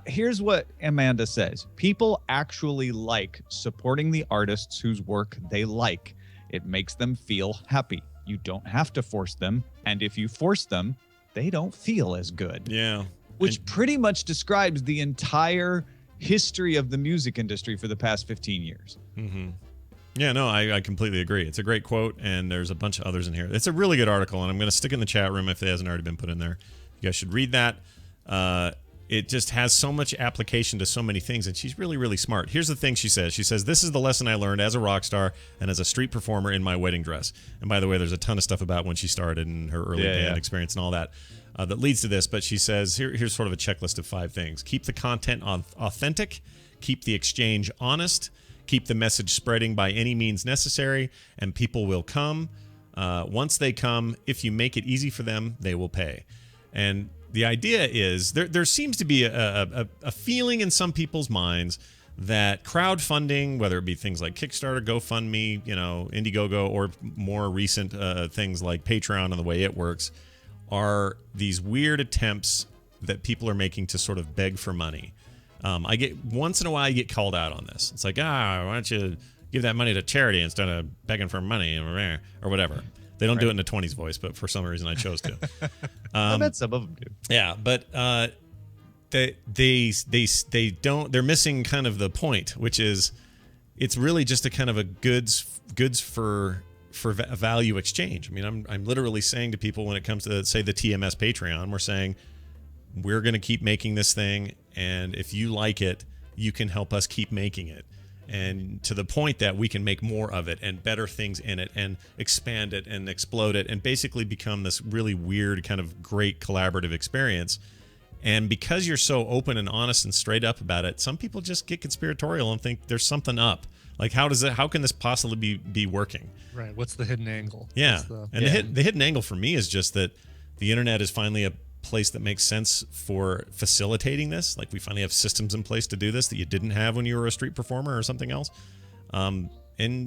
Here's what Amanda says. People actually like supporting the artists whose work they like. It makes them feel happy. You don't have to force them. And if you force them, they don't feel as good. Yeah. Which pretty much describes the entire history of the music industry for the past 15 years. Mm-hmm. Yeah, no, I completely agree. It's a great quote, and there's a bunch of others in here. It's a really good article, and I'm going to stick it in the chat room if it hasn't already been put in there. You guys should read that. It just has so much application to so many things, and she's really, really smart. Here's the thing she says. She says, this is the lesson I learned as a rock star and as a street performer in my wedding dress. And by the way, there's a ton of stuff about when she started and her early band experience and all that that leads to this. But she says, here's sort of a checklist of 5 things. Keep the content authentic. Keep the exchange honest. Keep the message spreading by any means necessary, and people will come. Once they come, if you make it easy for them, they will pay. And the idea is there seems to be a feeling in some people's minds that crowdfunding, whether it be things like Kickstarter, GoFundMe, Indiegogo, or more recent things like Patreon and the way it works, are these weird attempts that people are making to sort of beg for money. I get once in a while I get called out on this. It's like, why don't you give that money to charity instead of begging for money or whatever. They don't do it in a 20s voice, but for some reason I chose to. I bet some of them do. Yeah, but they don't. They're missing kind of the point, which is it's really just a kind of a goods for value exchange. I mean, I'm literally saying to people when it comes to, say, the TMS Patreon, we're saying we're going to keep making this thing, and if you like it, you can help us keep making it. And to the point that we can make more of it and better things in it and expand it and explode it and basically become this really weird kind of great collaborative experience. And because you're so open and honest and straight up about it, some people just get conspiratorial and think there's something up. Like, how can this possibly be working? Right. What's the hidden angle? Yeah. The hidden angle for me is just that the internet is finally a place that makes sense for facilitating this. Like, we finally have systems in place to do this that you didn't have when you were a street performer or something else. And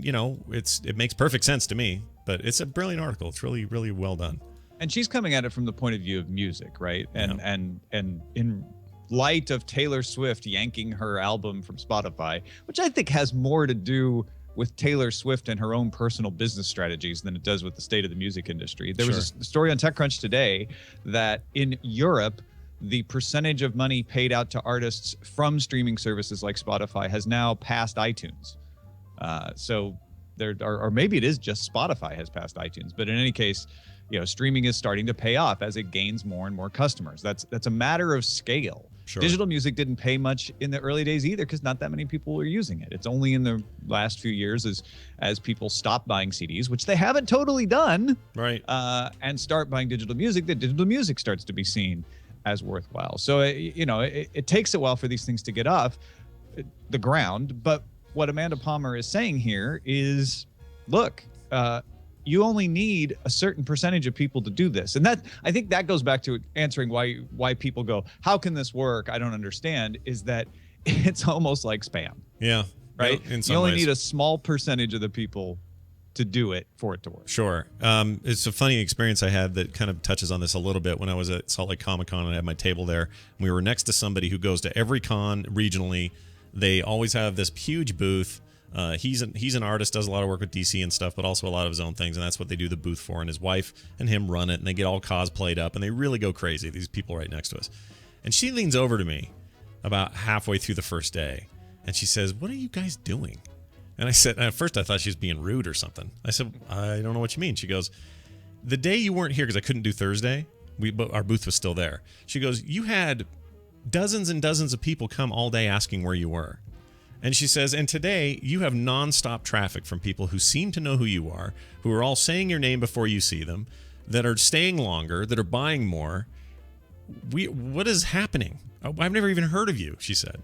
you know, it makes perfect sense to me. But it's a brilliant article. It's really, really well done. And she's coming at it from the point of view of music, right? And in light of Taylor Swift yanking her album from Spotify, which I think has more to do with Taylor Swift and her own personal business strategies than it does with the state of the music industry. There was a story on TechCrunch today that in Europe, the percentage of money paid out to artists from streaming services like Spotify has now passed iTunes. So there or maybe it is just Spotify has passed iTunes, but in any case, you know, streaming is starting to pay off as it gains more and more customers. That's a matter of scale. Sure. Digital music didn't pay much in the early days either because not that many people were using it. It's only in the last few years as people stop buying CDs, which they haven't totally done, right? And start buying digital music, that digital music starts to be seen as worthwhile. So, it takes a while for these things to get off the ground. But what Amanda Palmer is saying here is, look, you only need a certain percentage of people to do this. And that, I think that goes back to answering why people go, how can this work? I don't understand, is that it's almost like spam. Yeah. Right? In some you only ways. need a small percentage of the people to do it for it to work. Sure. It's a funny experience I had that kind of touches on this a little bit. When I was at Salt Lake Comic Con and I had my table there, we were next to somebody who goes to every con regionally. They always have this huge booth. He's an artist, does a lot of work with DC and stuff, but also a lot of his own things, and that's what they do the booth for. And his wife and him run it, and they get all cosplayed up, and they really go crazy, these people right next to us. And she leans over to me about halfway through the first day, and she says, "What are you guys doing?" And I said, at first I thought she was being rude or something. I said, "I don't know what you mean." She goes, "The day you weren't here, because I couldn't do Thursday, but our booth was still there." She goes, "You had dozens and dozens of people come all day asking where you were." And she says, and today you have nonstop traffic from people who seem to know who you are, who are all saying your name before you see them, that are staying longer, that are buying more. What is happening? I've never even heard of you, she said.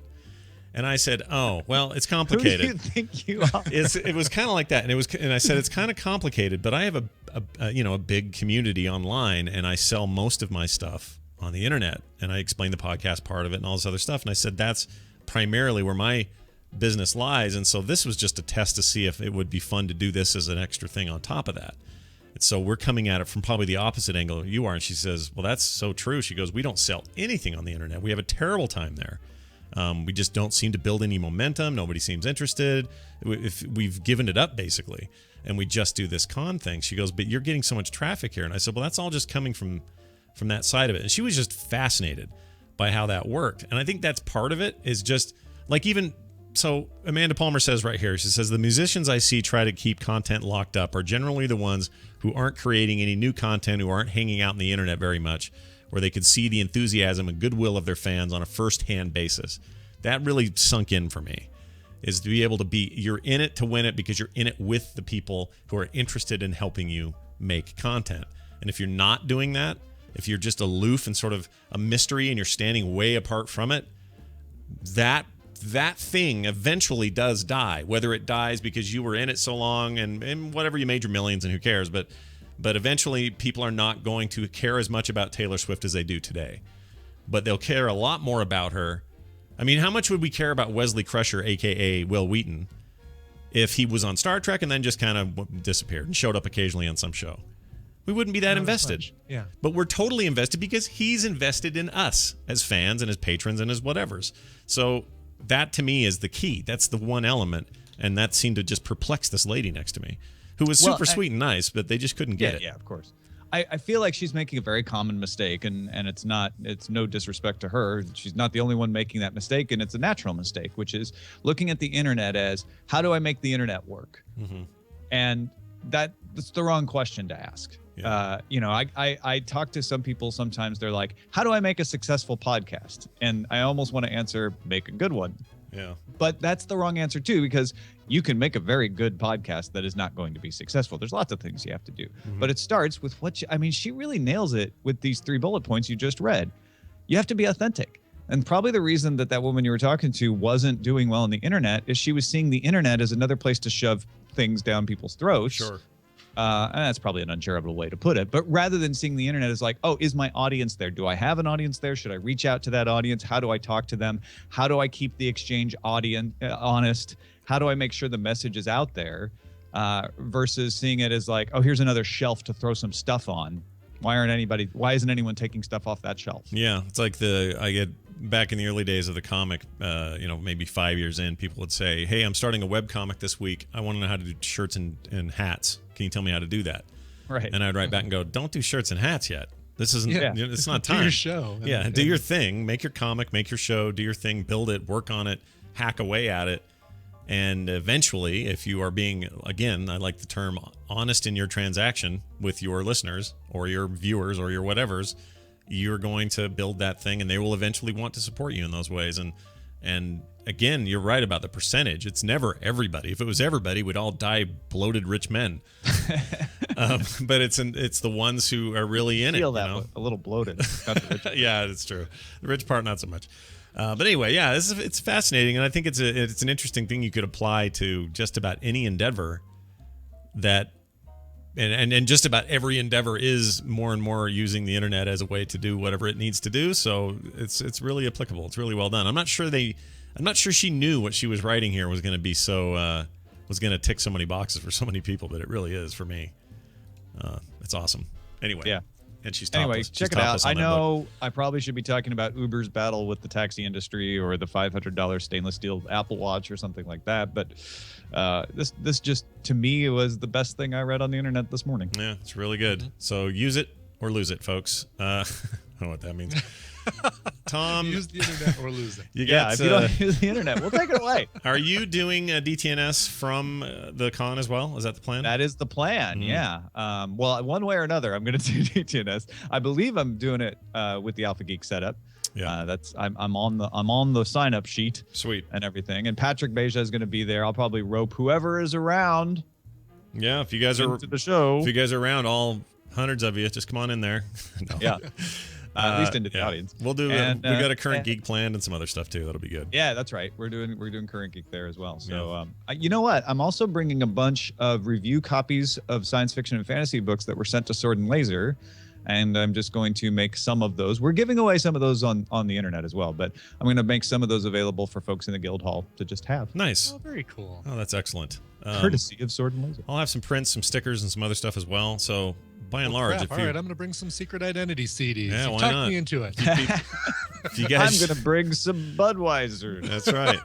And I said, "Oh, well, it's complicated." Who do you think you are? It was kind of like that, and I said it's kind of complicated, but I have a big community online, and I sell most of my stuff on the internet, and I explained the podcast part of it and all this other stuff, and I said that's primarily where my business lies, and so this was just a test to see if it would be fun to do this as an extra thing on top of that. And so we're coming at it from probably the opposite angle you are. And she says, "Well, that's so true." She goes, "We don't sell anything on the internet. We have a terrible time there. We just don't seem to build any momentum. Nobody seems interested. If we've given it up basically, and we just do this con thing." She goes, "But you're getting so much traffic here." And I said, "Well, that's all just coming from that side of it." And she was just fascinated by how that worked. And I think that's part of it, is just like, even so Amanda Palmer says right here, she says, "The musicians I see try to keep content locked up are generally the ones who aren't creating any new content, who aren't hanging out on the internet very much, where they could see the enthusiasm and goodwill of their fans on a first-hand basis." That really sunk in for me, is to be able to you're in it to win it because you're in it with the people who are interested in helping you make content. And if you're not doing that, if you're just aloof and sort of a mystery and you're standing way apart from it, that thing eventually does die. Whether it dies because you were in it so long and whatever, you made your millions and who cares, but eventually people are not going to care as much about Taylor Swift as they do today. But they'll care a lot more about her. I mean, how much would we care about Wesley Crusher, aka Will Wheaton, if he was on Star Trek and then just kind of disappeared and showed up occasionally on some show? We wouldn't be that invested. Yeah. But we're totally invested because he's invested in us as fans and as patrons and as whatevers. So that to me is the key. That's the one element. And that seemed to just perplex this lady next to me, who was super sweet and nice, but they just couldn't get it. Yeah, of course. I feel like she's making a very common mistake, and it's no disrespect to her. She's not the only one making that mistake, and it's a natural mistake, which is looking at the internet as, how do I make the internet work? Mm-hmm. And that's the wrong question to ask. Yeah. I talk to some people sometimes, they're like, how do I make a successful podcast? And I almost want to answer, make a good one. Yeah. But that's the wrong answer too, because you can make a very good podcast that is not going to be successful. There's lots of things you have to do, but it starts with she really nails it with these 3 bullet points you just read. You have to be authentic. And probably the reason that woman you were talking to wasn't doing well on the internet is she was seeing the internet as another place to shove things down people's throats. Sure. And that's probably an uncharitable way to put it. But rather than seeing the internet as like, oh, is my audience there? Do I have an audience there? Should I reach out to that audience? How do I talk to them? How do I keep the exchange honest? How do I make sure the message is out there? Versus seeing it as like, oh, here's another shelf to throw some stuff on. Why isn't anyone taking stuff off that shelf? Yeah, it's like I get back in the early days of the comic, maybe 5 years in, people would say, hey, I'm starting a web comic this week. I want to know how to do shirts and hats. Can you tell me how to do that? Right. And I'd write back and go, don't do shirts and hats yet. This isn't, it's not time. Do your show. Yeah, do your thing. Make your comic, make your show, do your thing, build it, work on it, hack away at it. And eventually, if you are being, again, I like the term honest in your transaction with your listeners or your viewers or your whatevers, you're going to build that thing and they will eventually want to support you in those ways. And again, you're right about the percentage. It's never everybody. If it was everybody, we'd all die bloated rich men. But it's the ones who are really in it. Feel that a little bloated. Yeah, that's true. The rich part, not so much. But anyway, yeah, it's fascinating, and I think it's an interesting thing you could apply to just about any endeavor that, and just about every endeavor is more and more using the internet as a way to do whatever it needs to do. So it's really applicable. It's really well done. I'm not sure she knew what she was writing here was going to be was going to tick so many boxes for so many people, but it really is for me. It's awesome. Anyway, yeah. And she's topless. Anyway, check it out. I know I probably should be talking about Uber's battle with the taxi industry or the $500 stainless steel Apple Watch or something like that. But this just, to me, was the best thing I read on the internet this morning. Yeah, it's really good. Mm-hmm. So use it or lose it, folks. I don't know what that means. Tom, use the internet or lose it. If you don't use the internet, we'll take it away. Are you doing DTNS from the con as well? Is that the plan? That is the plan. Yeah. Well, one way or another, I'm going to do DTNS. I believe I'm doing it with the Alpha Geek setup. Yeah. I'm on the sign up sheet. Sweet. And everything. And Patrick Beja is going to be there. I'll probably rope whoever is around. Yeah. If you guys are to the show, if you guys are around, all hundreds of you, just come on in there. No. Yeah. At least into the audience. We'll do. We got a current geek planned and some other stuff too. That'll be good. Yeah, that's right. We're doing current geek there as well. So, you know what? I'm also bringing a bunch of review copies of science fiction and fantasy books that were sent to Sword and Laser, and I'm just going to make some of those. We're giving away some of those on the internet as well, but I'm going to make some of those available for folks in the guild hall to just have. Nice. Oh, very cool. Oh, that's excellent. Courtesy of Sword and Laser. I'll have some prints, some stickers, and some other stuff as well. So. By and large, all right, I'm going to bring some Secret Identity CDs. Yeah, why talk not? me into it. If you guys, I'm going to bring some Budweiser. That's right.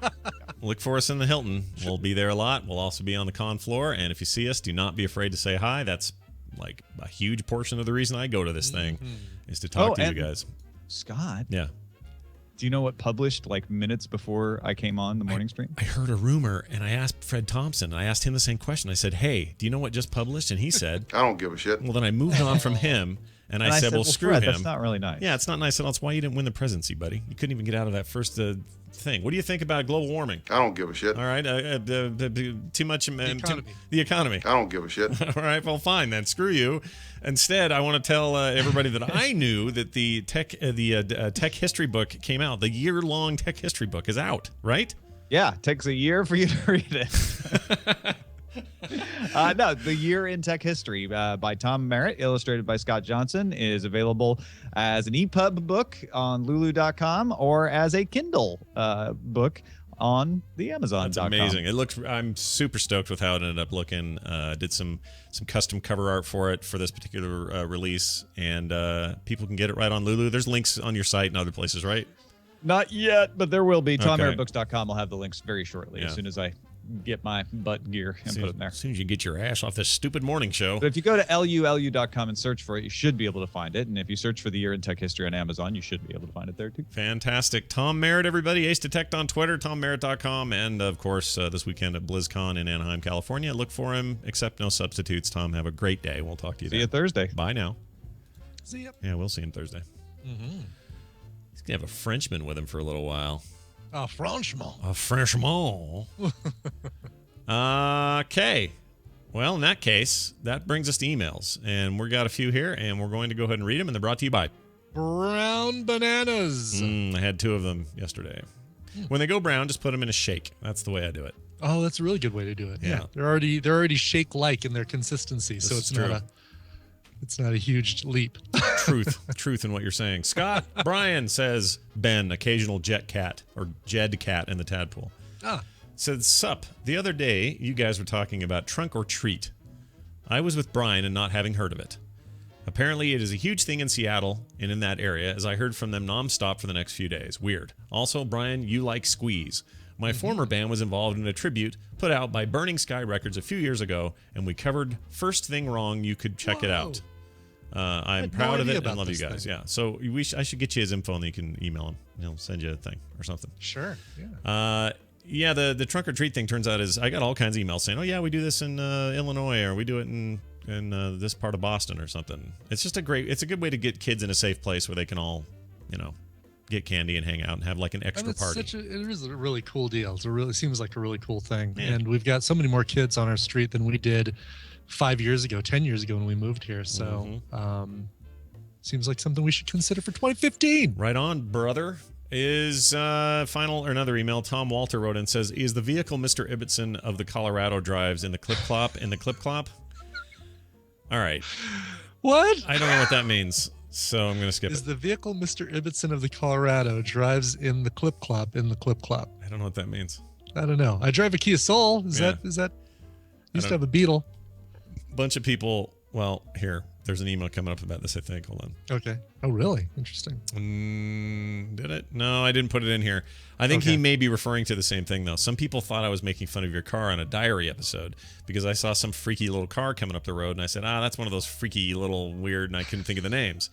Look for us in the Hilton. We'll be there a lot. We'll also be on the con floor. And if you see us, do not be afraid to say hi. That's like a huge portion of the reason I go to this thing is to talk to you guys. Scott. Yeah. Do you know what published like minutes before I came on the morning stream? I heard a rumor, and I asked Fred Thompson, and I asked him the same question. I said, hey, do you know what just published? And he said, I don't give a shit. Well, then I moved on from him, and I said, well, screw Fred, him. That's not really nice. Yeah, it's not nice at all. That's why you didn't win the presidency, buddy. You couldn't even get out of that first thing. What do you think about global warming? I don't give a shit. All right. Too much. The economy. I don't give a shit. All right. Well, fine then. Screw you. Instead, I want to tell everybody that I knew that the tech history book came out. The year-long tech history book is out, right? Yeah. It takes a year for you to read it. No, The Year in Tech History by Tom Merritt, illustrated by Scott Johnson, is available as an EPUB book on Lulu.com or as a Kindle book on the Amazon.com. That's amazing. It looks. I'm super stoked with how it ended up looking. Did some custom cover art for it for this particular release, and people can get it right on Lulu. There's links on your site and other places, right? Not yet, but there will be. TomMerrittBooks.com will have the links very shortly as soon as I get my butt gear and put it in there. As soon as you get your ass off this stupid morning show. But if you go to lulu.com and search for it, you should be able to find it. And if you search for The Year in Tech History on Amazon, you should be able to find it there too. Fantastic. Tom Merritt, everybody. Ace Detect on Twitter, TomMerritt.com. And, of course, this weekend at BlizzCon in Anaheim, California. Look for him. Accept no substitutes. Tom, have a great day. We'll talk to you See you Thursday. Bye now. See ya. Yeah, we'll see him Thursday. Mm-hmm. He's going to have a Frenchman with him for a little while. A Frenchman. A Frenchman. Okay. Well, in that case, that brings us to emails. And we've got a few here, and we're going to go ahead and read them, and they're brought to you by Brown Bananas. I had 2 of them yesterday. When they go brown, just put them in a shake. That's the way I do it. Oh, that's a really good way to do it. Yeah. They're already shake-like in their consistency, so This it's is true. not a huge leap. Truth in what you're saying. Scott Bryan says Ben, occasional jet cat or Jed cat in the tadpole. Said, sup, the other day you guys were talking about trunk or treat. I was with Brian and not having heard of it. Apparently it is a huge thing in Seattle and in that area, as I heard from them nonstop for the next few days. Weird. Also, Brian, you like Squeeze. My former band was involved in a tribute put out by Burning Sky Records a few years ago, and we covered First Thing Wrong. You could check it out. I'm proud of it and love you guys. Yeah. So I should get you his info and then you can email him. He'll send you a thing or something. Sure. Yeah. The trunk or treat thing turns out is I got all kinds of emails saying, oh yeah, we do this in Illinois, or we do it in this part of Boston or something. It's just it's a good way to get kids in a safe place where they can all, get candy and hang out and have like an extra party. It is a really cool deal. It seems like a really cool thing. Yeah. And we've got so many more kids on our street than we did 5 years ago, 10 years ago when we moved here. So seems like something we should consider for 2015. Right on, brother. Is another email. Tom Walter wrote in, says, is the vehicle Mr. Ibbotson of the Colorado drives in the Clip Clop All right. What? I don't know what that means, so I'm going to skip Is it. the vehicle Mr. Ibbotson of the Colorado drives in the Clip Clop in the Clip Clop? I don't know what that means. I don't know. I drive a Kia Soul. Is that used to have a Beetle? Bunch of people. Well, here, there's an email coming up about this, I think. Hold on. Okay. Oh, really? Interesting. Did it? No, I didn't put it in here. I think he may be referring to the same thing, though. Some people thought I was making fun of your car on a diary episode because I saw some freaky little car coming up the road, and I said, that's one of those freaky little weird, and I couldn't think of the names.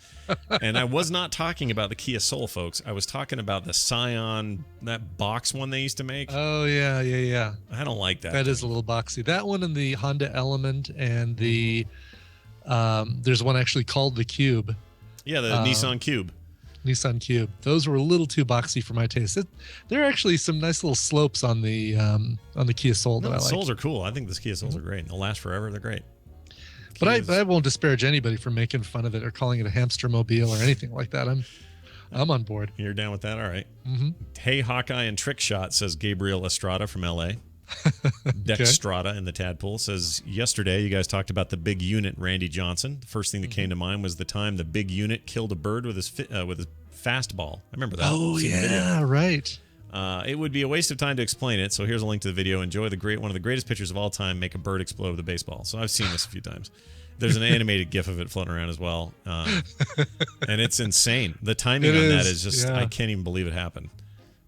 And I was not talking about the Kia Soul, folks. I was talking about the Scion, that box one they used to make. Oh, yeah. I don't like that. That is a little boxy. That one and the Honda Element and the... there's one actually called the Cube. Yeah, the Nissan Cube. Nissan Cube. Those were a little too boxy for my taste. There are actually some nice little slopes on the Kia Soul that I like. Souls are cool. I think the Kia Souls are great. They'll last forever. They're great. But I won't disparage anybody for making fun of it or calling it a hamster mobile or anything like that. I'm on board. You're down with that? All right. Mm-hmm. Hey, Hawkeye and Trick Shot, says Gabriel Estrada from LA. Dextrada in the Tadpole says, yesterday you guys talked about the big unit, Randy Johnson. The first thing that came to mind was the time the big unit killed a bird with his fastball. I remember that. Oh, yeah, right. It would be a waste of time to explain it, so here's a link to the video. Enjoy one of the greatest pictures of all time, make a bird explode with a baseball. So I've seen this a few times. There's an animated GIF of it floating around as well. And it's insane. The timing on that is just, I can't even believe it happened.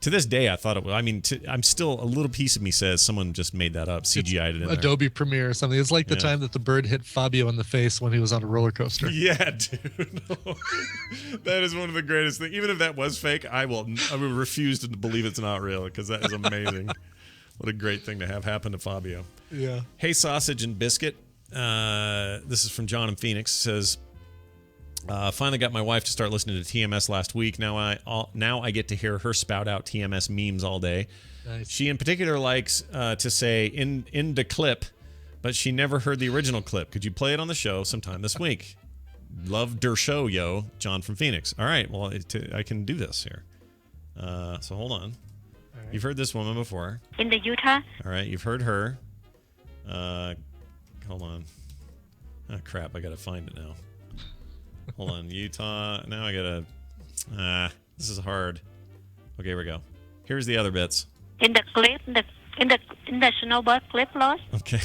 To this day, I thought it was. I mean, I'm still a little piece of me says someone just made that up, CGI'd it in Adobe Premiere or something. It's like the time that the bird hit Fabio in the face when he was on a roller coaster. Yeah, dude. That is one of the greatest things. Even if that was fake, I will refuse to believe it's not real because that is amazing. What a great thing to have happen to Fabio. Yeah. Hey, Sausage and Biscuit. This is from John in Phoenix. Says, finally got my wife to start listening to TMS last week. Now I get to hear her spout out TMS memes all day. Nice. She in particular likes to say in the clip, but she never heard the original clip. Could you play it on the show sometime this week? Love der show, yo. John from Phoenix. All right, well, I can do this here. So hold on. Right. You've heard this woman before. In the Utah. All right, you've heard her. Hold on. Oh, crap, I got to find it now. Hold on, Utah. Now I gotta. This is hard. Okay, here we go. Here's the other bits. In the clip, in the snowbird clip lost. Okay.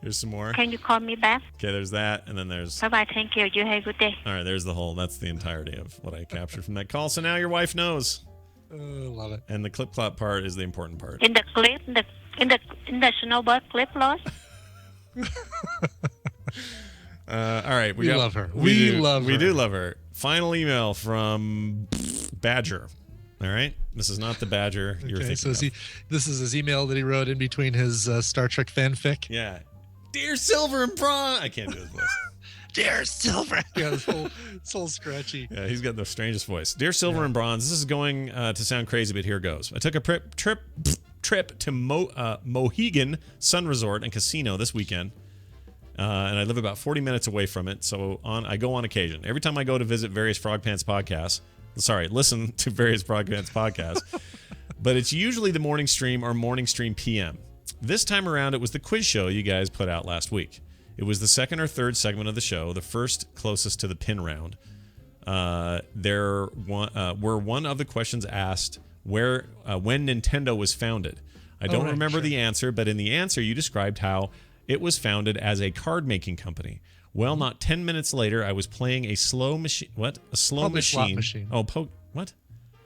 Here's some more. Can you call me back? Okay, there's that, and then there's. Bye bye. Thank you. You have a good day. All right, there's the whole. That's the entirety of what I captured from that call. So now your wife knows. Love it. And the clip clop part is the important part. In the clip, in the snowbird clip lost. All right, we love her. We do love her. Final email from Badger. All right, this is not the Badger you're thinking so of. This is his email that he wrote in between his Star Trek fanfic. Yeah, dear Silver and Bronze. I can't do his voice. Dear Silver. Yeah, it's all scratchy. Yeah, he's got the strangest voice. Dear Silver and Bronze, this is going to sound crazy, but here goes. I took a trip to Mohegan Sun Resort and Casino this weekend. And I live about 40 minutes away from it, so I go on occasion. Every time I go to visit various Frog Pants podcasts, listen to various Frog Pants podcasts, but it's usually the morning stream or morning stream PM. This time around, it was the quiz show you guys put out last week. It was the second or third segment of the show, the first closest to the pin round. Were one of the questions asked when Nintendo was founded. I don't remember the answer, but in the answer you described how it was founded as a card-making company. Well, not 10 minutes later, I was playing a slow machine. What? A slow machine? Slot machine. Oh, what?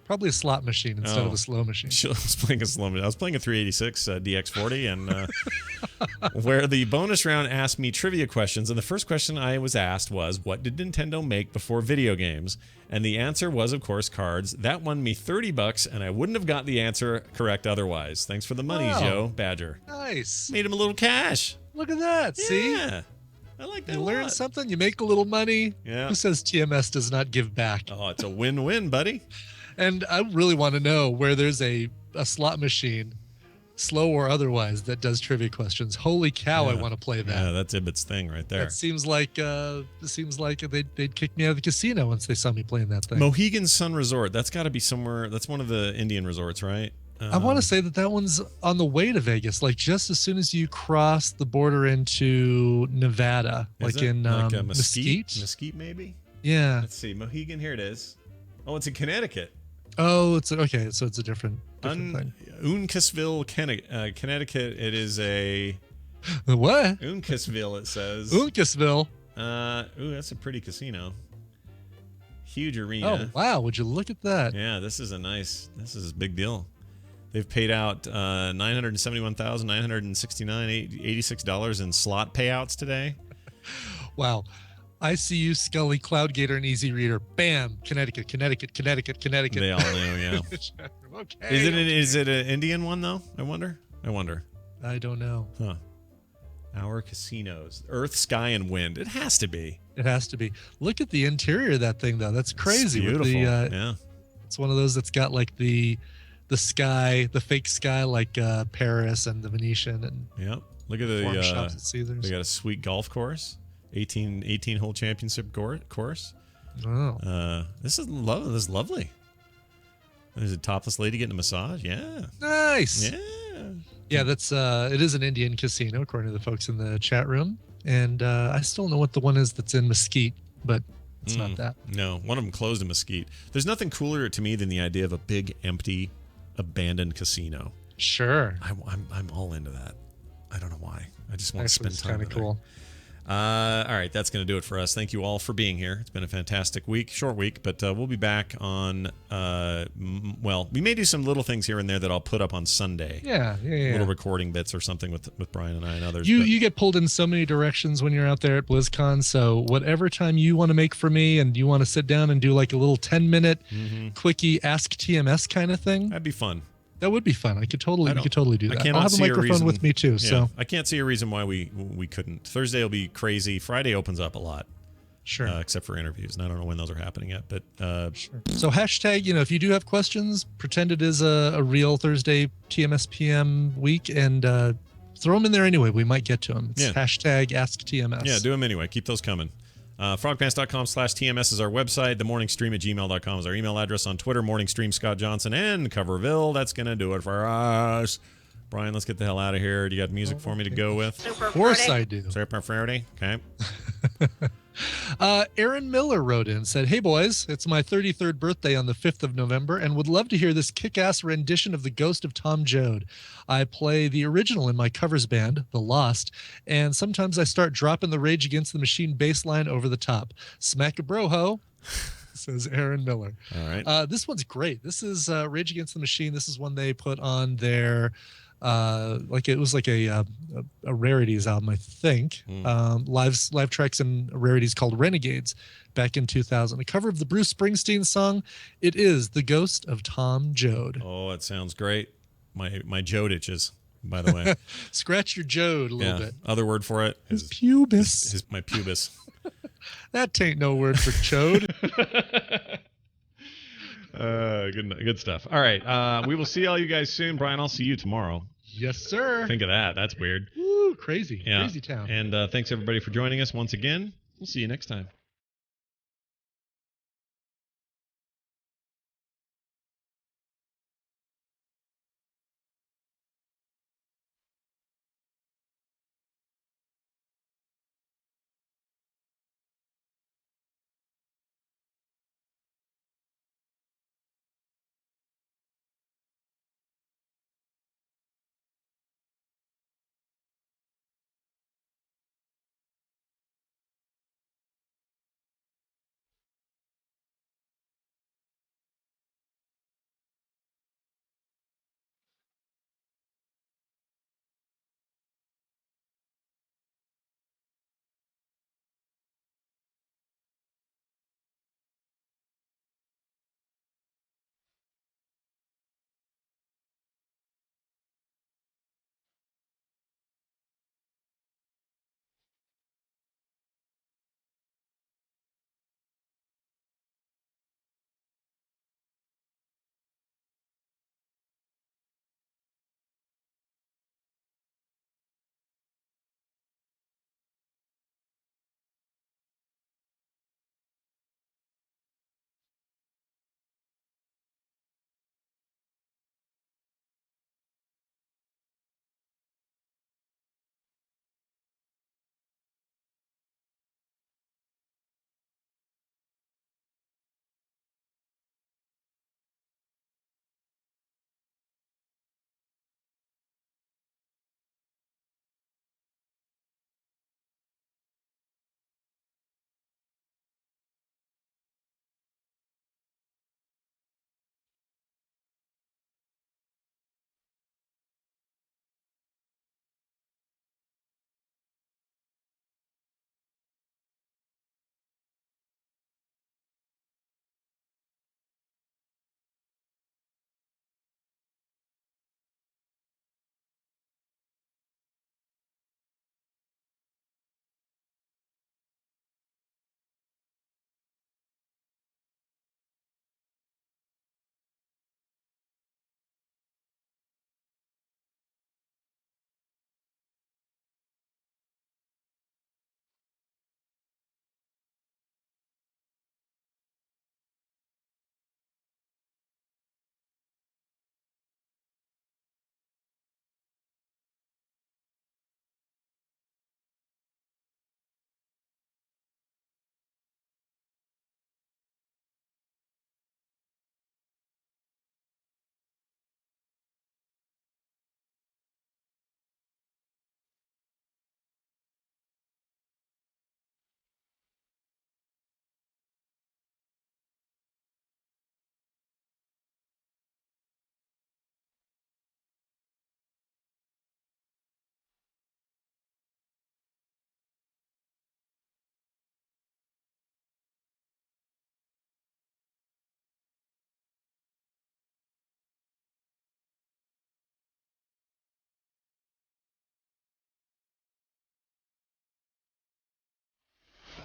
Probably a slot machine instead of a slow machine. I was playing a slow machine. I was playing a 386 DX40, and where the bonus round asked me trivia questions, and the first question I was asked was, what did Nintendo make before video games? And the answer was, of course, cards. That won me $30, and I wouldn't have got the answer correct otherwise. Thanks for the money, Joe Badger. Nice. Made him a little cash. Look at that. See? Yeah. I like that. You learn something, you make a little money. Yeah. Who says TMS does not give back? Oh, it's a win-win, buddy. And I really want to know where there's a slot machine, slow or otherwise, that does trivia questions. Holy cow, I want to play that. Yeah, that's Ibbot's thing right there. That seems like they'd kick me out of the casino once they saw me playing that thing. Mohegan Sun Resort. That's got to be somewhere. That's one of the Indian resorts, right? I want to say that one's on the way to Vegas, like just as soon as you cross the border into Nevada, Is like it? in Mesquite. Mesquite, maybe? Yeah. Let's see. Mohegan, here it is. Oh, it's in Connecticut. Oh, it's okay. So it's a different thing. Uncasville, Connecticut. It is a what? Uncasville. It says Uncasville. Ooh, that's a pretty casino. Huge arena. Oh wow! Would you look at that? Yeah, this is a big deal. They've paid out $971,969.86 in slot payouts today. Wow. ICU, Scully, Cloudgator, and Easy Reader. Bam! Connecticut. They all knew, yeah. Okay. Is it an Indian one, though? I wonder. I don't know. Huh. Our casinos. Earth, sky, and wind. It has to be. It has to be. Look at the interior of that thing, though. That's crazy. It's beautiful. Yeah. It's one of those that's got like the sky, the fake sky, like Paris and the Venetian. And yep. Look at the shops at Caesars. They got a sweet golf course. 18 hole championship course. Wow. This is lovely. There's a topless lady getting a massage. Yeah. Nice. Yeah. Yeah, that's it is an Indian casino according to the folks in the chat room, and I still don't know what the one is that's in Mesquite, but it's not that. No, one of them closed in Mesquite. There's nothing cooler to me than the idea of a big, empty, abandoned casino. Sure. I'm all into that. I don't know why. I just want to Actually, spend time. It's kind of cool. All right, that's going to do it for us. Thank you all for being here. It's been a fantastic week, short week, but we'll be back on. We may do some little things here and there that I'll put up on Sunday. Yeah. Little recording bits or something with Brian and I and others. You get pulled in so many directions when you're out there at BlizzCon. So whatever time you want to make for me, and you want to sit down and do like a little 10-minute quickie Ask TMS kind of thing, that'd be fun. That would be fun. We could totally do that. I'll have a microphone with me too. Yeah, so I can't see a reason why we couldn't. Thursday will be crazy. Friday opens up a lot. Sure. Except for interviews. And I don't know when those are happening yet, but sure. So hashtag, if you do have questions, pretend it is a real Thursday TMS PM week and throw them in there anyway. We might get to them. It's hashtag Ask TMS. Yeah, do them anyway. Keep those coming. Frogpants.com/TMS is our website. TheMorningStream@gmail.com is our email address. On Twitter, MorningStream Scott Johnson and Coverville. That's going to do it for us. Brian, let's get the hell out of here. Do you got music for me to go with? Of course I do. Super Friday. Okay. Aaron Miller wrote in, said, "Hey boys, it's my 33rd birthday on the 5th of November and would love to hear this kick-ass rendition of The Ghost of Tom Joad. I play the original in my covers band, The Lost, and sometimes I start dropping the Rage Against the Machine bass line over the top. Smack a bro-ho," says Aaron Miller. All right. This one's great. This is Rage Against the Machine. This is one they put on their it was like a rarities album, I think. Live tracks and rarities called Renegades back in 2000. A cover of the Bruce Springsteen song. It is The Ghost of Tom Joad. Oh, it sounds great. My Joad itches, by the way. Scratch your Joad a little bit. Other word for it is pubis. My pubis. That ain't no word for chode. Good stuff. All right. We will see all you guys soon. Brian, I'll see you tomorrow. Yes, sir. Think of that. That's weird. Woo, crazy. Yeah. Crazy town. And thanks, everybody, for joining us once again. We'll see you next time.